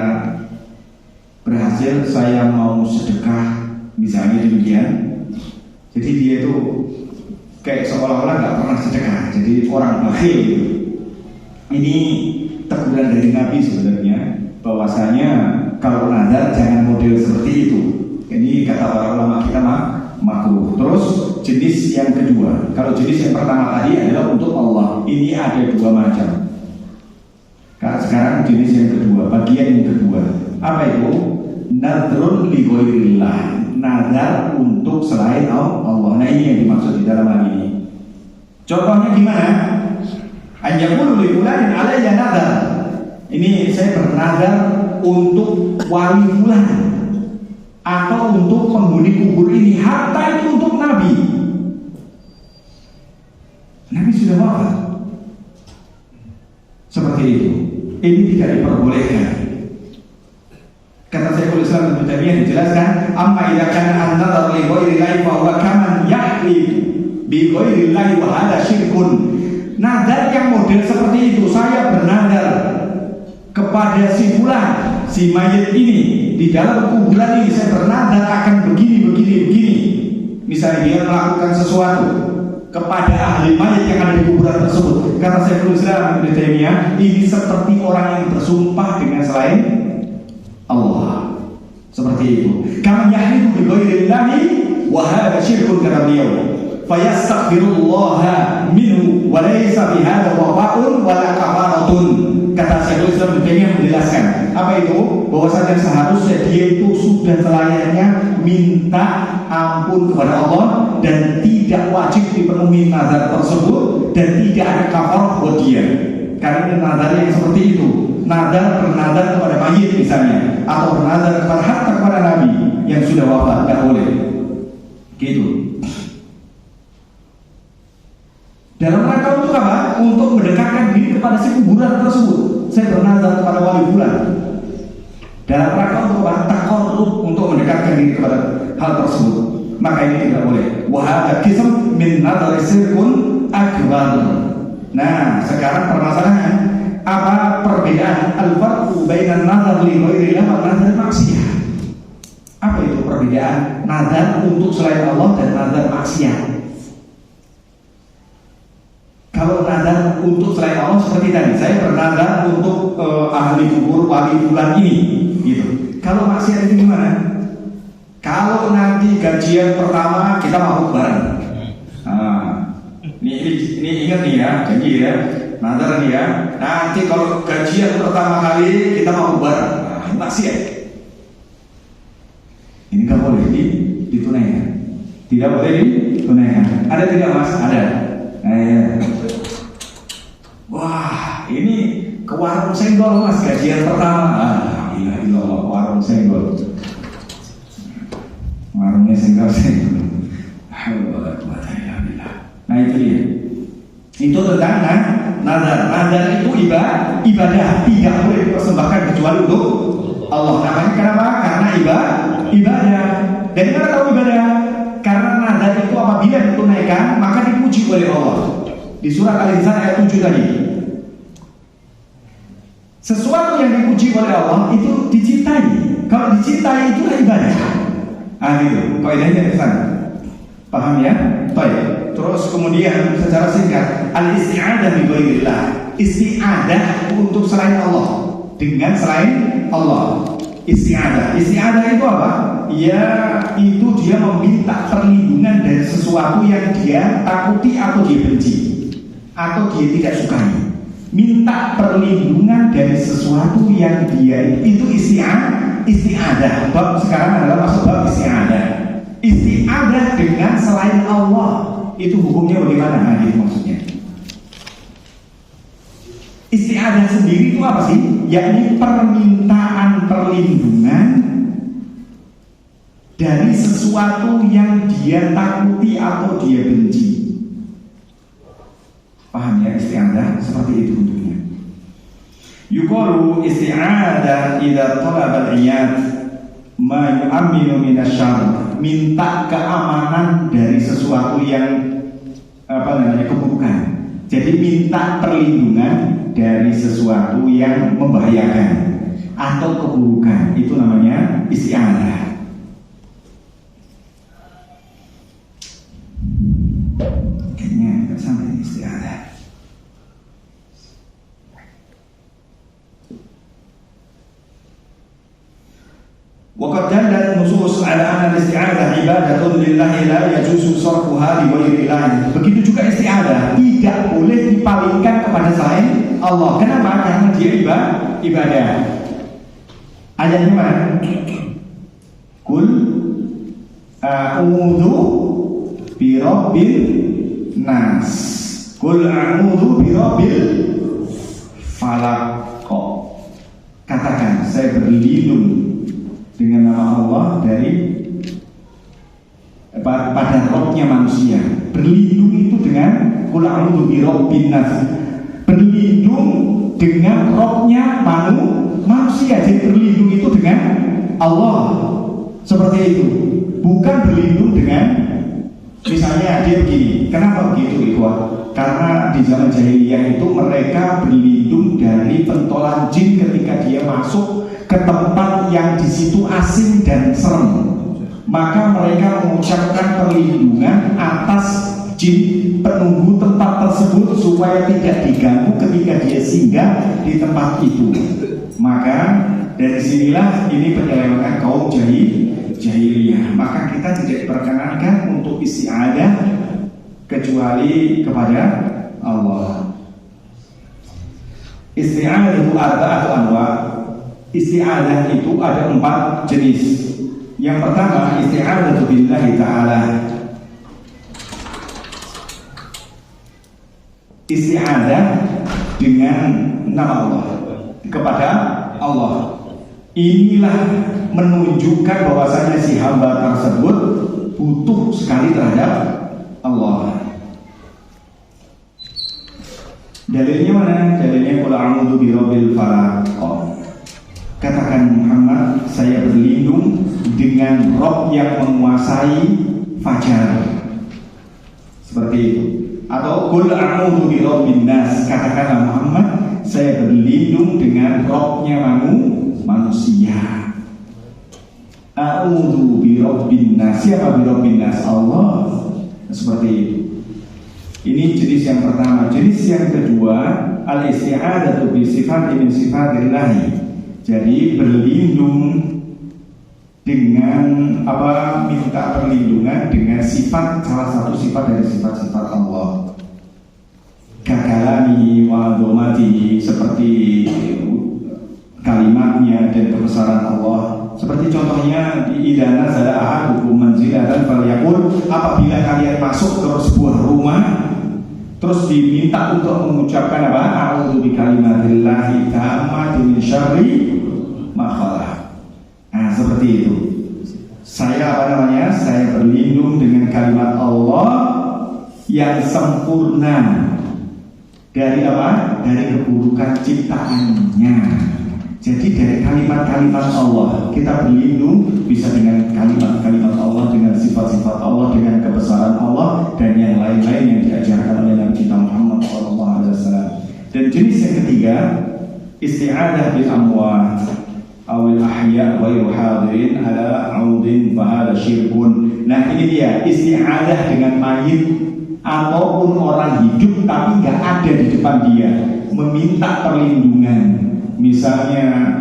berhasil, saya mau sedekah, misalnya demikian. Jadi dia itu kayak seolah-olah nggak pernah sedekah, jadi orang bakhil gitu. Ini teguran dari Nabi sebenarnya, bahwasanya kalau nazar jangan model seperti itu. Ini kata para ulama kita makruh. Terus jenis yang kedua, kalau jenis yang pertama tadi adalah untuk Allah, ini ada 2 macam. Sekarang jenis yang kedua, bagian yang kedua, apa itu? Nadrun li ghairillah, nazar untuk selain Allah. Nah, ini yang dimaksud di dalam hal ini. Contohnya gimana? Ayyaqulu li fulanin alayya nazar. Ini saya bernazar untuk wali fulan atau untuk penghuni kubur ini, harta itu untuk Nabi. Nabi sudah wafat. Seperti itu. Ini tidak diperbolehkan. Kata Syekhul Islam Ibnu Taimiyah dijelaskan, amma idza kana an-nadhar li ghairillahi fa huwa kaman yahlif bi ghairillahi wa hadha syirkun. Nazar yang model seperti itu, saya bernazar kepada si fulan, si mayit ini di dalam kuburan ini, saya bernazar akan begini. Misalnya dia melakukan sesuatu kepada ahli mayit yang ada di kuburan tersebut. Kata Syekhul Islam Ibnu Taimiyah, ini seperti orang yang bersumpah dengan selain Allah. Seperti itu. Kama yahlifu bi ghairillahi wa hadha syirkun, kata beliau. Fayastaghfirullaha minhu wa laysa bi hadha wafa'un wa la kafaratun. Kata Syekhul Islam Ibnu Taimiyah menjelaskan, apa itu? Bahwasanya seharusnya dia itu sudah selayaknya minta ampun kepada Allah dan tidak wajib dipenuhi nazar tersebut dan tidak ada kafarah buat dia. Karena ini nazar yang seperti itu, nazar bernazar kepada mayit misalnya, atau bernazar kepada hatta kepada Nabi yang sudah wafat, tidak boleh. Gitu. Dalam rangka untuk apa? Untuk mendekatkan diri kepada si kuburan tersebut. Saya bernazar kepada wali fulan. Dalam rangka untuk apa? Taqarrub, untuk mendekatkan diri kepada hal tersebut. Maka ini tidak boleh. Wa hadza qism min nadhari syirkun akbar. Nah, sekarang permasalahan, apa perbedaan al-farqu bainan nadhar li ghairillah wa nadhar maksiyah? Apa itu perbedaan nazar untuk selain Allah dan nazar maksiat? Kalau nazar untuk selain Allah seperti tadi, saya bernazar untuk ahli kubur wali fulan ini, gitu. Kalau maksiat itu gimana? Kalau nanti gajian pertama kita mabuk bareng. Ini ingat nih ya, janji ya, nazar nih ya. Nanti kalau gajian pertama kali kita mabuk bareng, maksiat. Ini nggak boleh ditunaikan. Tidak boleh ditunaikan. Ada tidak mas? Ada. Wah, ini ke warung senggol mas, gajian pertama. Alhamdulillah, warung senggol. Warungnya senggol. Nah itu dia. Itu tentang nazar. Nazar itu ibadah, tidak boleh dipersembahkan kecuali untuk Allah. Namanya kenapa? Karena ibadah. Dan kita tahu ibadah karena nazar itu apabila ditunaikan maka dipuji oleh Allah. Di surat Al-Insan ayat 7 tadi. Sesuatu yang dipuji oleh Allah itu dicintai. Kalau dicintai itulah ibadah. Gitu. Kaidahnya di sana. Paham ya? Baik. Terus kemudian secara singkat, al-isti'adah bi ghairillah. Isti'adah untuk selain Allah, dengan selain Allah. Isti'adah itu apa? Ya, itu dia meminta perlindungan dari sesuatu yang dia takuti atau dia benci atau dia tidak sukai. Minta perlindungan dari sesuatu yang dia itu isti'adah. Bab sekarang adalah masuk bab isti'adah. Isti'adah dengan selain Allah itu hukumnya bagaimana? Nah, itu maksudnya. Isti'adah sendiri itu apa sih? Yakni permintaan perlindungan dari sesuatu yang dia takuti atau dia benci. Paham ya, isti'adah seperti itu bentuknya. Yuqalu isti'adah idza talaba al-iyad ma yu'minu minasyarr. Minta keamanan dari sesuatu yang keburukan. Jadi minta perlindungan dari sesuatu yang membahayakan atau keburukan, itu namanya isti'adzah. Kayaknya nggak sampai isti'adzah. Waqad dallat nusus ala anna isti'adzah ibadatun lillahi la yajuzu sarfuha li ghairi Allah. Begitu juga isti'adzah tidak boleh dipalingkan kepada selain Allah. Kenapa? Karena dia ibadah. Ayatnya mana? Qul a'udzu bi rabbin nas. Qul a'udzu bi rabbil falaq. Katakan, saya berlindung dengan nama Allah dari pada rohnya manusia. Berlindung itu dengan qul a'udzu bi rabbin nas. Berlindung dengan rohnya manusia. Jadi berlindung itu dengan Allah. Seperti itu. Bukan berlindung dengan, misalnya dia begini. Kenapa begitu, ikhwah? Karena di zaman jahiliyah itu mereka berlindung dari pentolan jin ketika dia masuk ke tempat yang di situ asing dan serem. Maka mereka mengucapkan perlindungan atas jin penunggu tempat tersebut supaya tidak diganggu ketika dia singgah di tempat itu. Maka dari sinilah ini penyelewengan kaum jahiliyah. Maka kita tidak diperkenankan untuk isti'adzah kecuali kepada Allah. Isti'adzah arba'atu anwa'. Isti'adzah itu ada 4 jenis. Yang pertama, isti'adzah billahi ta'ala. Isti'adzah dengan nama Allah, kepada Allah. Inilah menunjukkan bahwasanya si hamba tersebut butuh sekali terhadap Allah. Dalilnya mana? Dalilnya qul a'udzu birabbil falaq. Katakan Muhammad, saya berlindung dengan Rob yang menguasai fajar. Seperti itu. Atau qul a'udzu birabbin nas. Katakanlah Muhammad, saya berlindung dengan Robnya manusia. A'udzu birabbin nas. Siapa birabbin nas? Allah. Seperti itu. Ini jenis yang pertama. Jenis yang kedua, al-isti'adzatu bi sifatin min sifatillah. Jadi berlindung dengan minta perlindungan dengan sifat, salah satu sifat dari sifat-sifat Allah. Kakalami wa domati, seperti kalimatnya dan kebesaran Allah. Seperti contohnya di idana zala ahadukum manzilatan falyaqul, apabila kalian masuk ke sebuah rumah terus diminta untuk mengucapkan apa? A'udzu bikalimatillahi tammati min syarri ma khalaq. Nah, seperti itu. Saya saya berlindung dengan kalimat Allah yang sempurna dari apa? Dari keburukan ciptaannya. Jadi dari kalimat-kalimat Allah kita berlindung, bisa dengan kalimat-kalimat Allah, dengan sifat-sifat Allah, dengan kebesaran Allah dan yang lain-lain yang diajarkan oleh Nabi kita Muhammad SAW. Dan jenis yang ketiga, isti'adzah bil amwat awil ahya ghairu hadirin ala audin fahada syirkun. Nah ini dia, isti'adzah dengan mayit ataupun orang hidup tapi nggak ada di depan dia, meminta perlindungan. Misalnya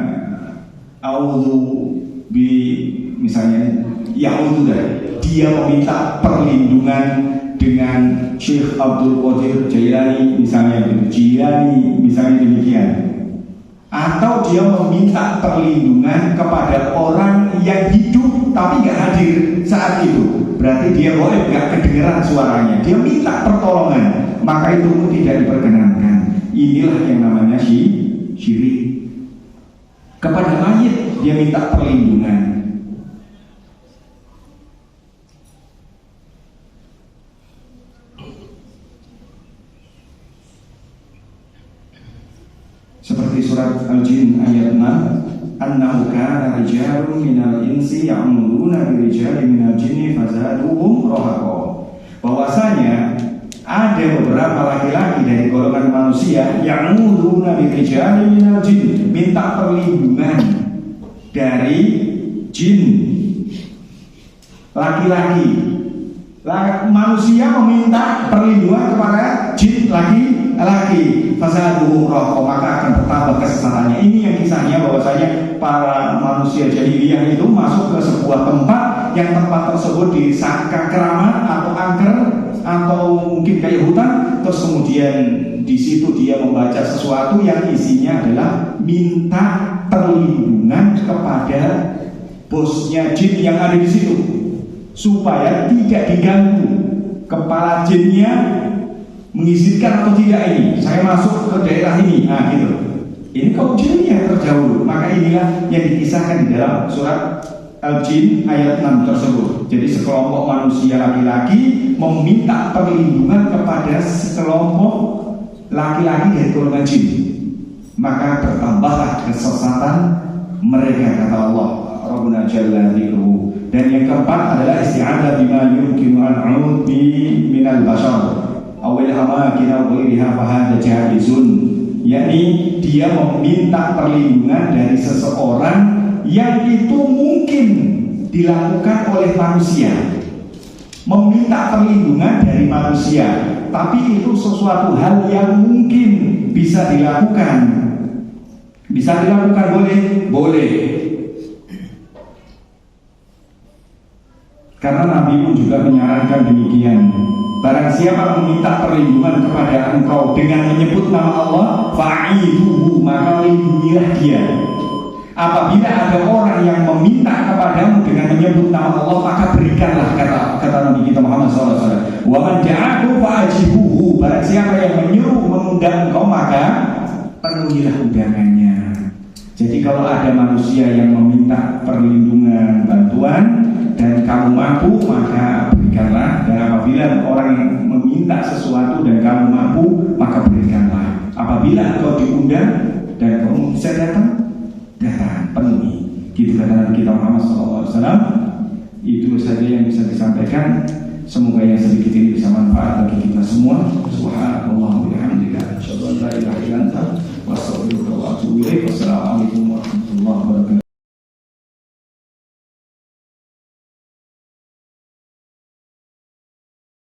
misalnya dia meminta perlindungan dengan Syekh Abdul Qadir Jailani misalnya demikian. Atau dia meminta perlindungan kepada orang yang hidup tapi gak hadir saat itu, berarti dia boleh gak kedengeran suaranya, dia minta pertolongan, maka itu pun tidak diperkenankan. Inilah yang namanya syirik. Kepada mayit dia minta perlindungan. Seperti surat Al-Jin ayat 6, annahu kana rijalun minal insi ya'muruna bi rijalin minal jinni fazaduhum rahaqa. Bahwasanya ada beberapa laki-laki dari golongan manusia yang ya'udzuuna birijalin minal jin, minta perlindungan dari jin. Laki-laki, manusia meminta perlindungan kepada jin laki-laki. Fasaduhum raqa, maka akan bertambah kesesatannya. Ini yang kisahnya bahwasanya para manusia jahiliyah itu masuk ke sebuah tempat, yang tempat tersebut disangka keramat atau angker atau mungkin kayak hutan, terus kemudian di situ dia membaca sesuatu yang isinya adalah minta perlindungan kepada bosnya jin yang ada di situ, supaya tidak diganggu. Kepala jinnya mengizinkan atau tidak ini saya masuk ke daerah ini, nah gitu. Ini kaum jinnya terdahulu. Maka inilah yang dikisahkan di dalam surat Al-Jin ayat 6 tersebut. Jadi sekelompok manusia laki-laki meminta perlindungan kepada sekelompok laki-laki dari golongan jin, maka bertambahlah kesesatan mereka, kata Allah Rabbuna Jalla Dzikruhu. Dan yang keempat adalah isti'adzah bima yumkinu an'ud bi minal bashar awil amakin aw ghairiha fa hadza jaizun, yakni dia meminta perlindungan dari seseorang yang itu mungkin dilakukan oleh manusia. Meminta perlindungan dari manusia, tapi itu sesuatu hal yang mungkin bisa dilakukan. Bisa dilakukan, boleh. Karena Nabi pun juga menyarankan demikian. Barang siapa meminta perlindungan kepada engkau dengan menyebut nama Allah, fa'iduhu, maka lindungilah dia. Apabila ada orang yang meminta kepadamu dengan menyebut nama Allah, maka berikanlah, kata Nabi kita Muhammad SAW. Wa man da'ahu fa'ajibuhu, barang siapa yang menyuruh mengundang engkau, maka penuhilah undangannya. Jadi kalau ada manusia yang meminta perlindungan, bantuan, dan kamu mampu, maka berikanlah. Dan apabila orang yang meminta sesuatu dan kamu mampu, maka berikanlah. Apabila kau diundang dan kamu bisa datang, penuhi. Gitu kata Nabi kita Muhammad SAW. Itu saja yang bisa disampaikan. Semoga yang sedikit ini bisa manfaat bagi kita semua. Subhanallah wa bihamdika.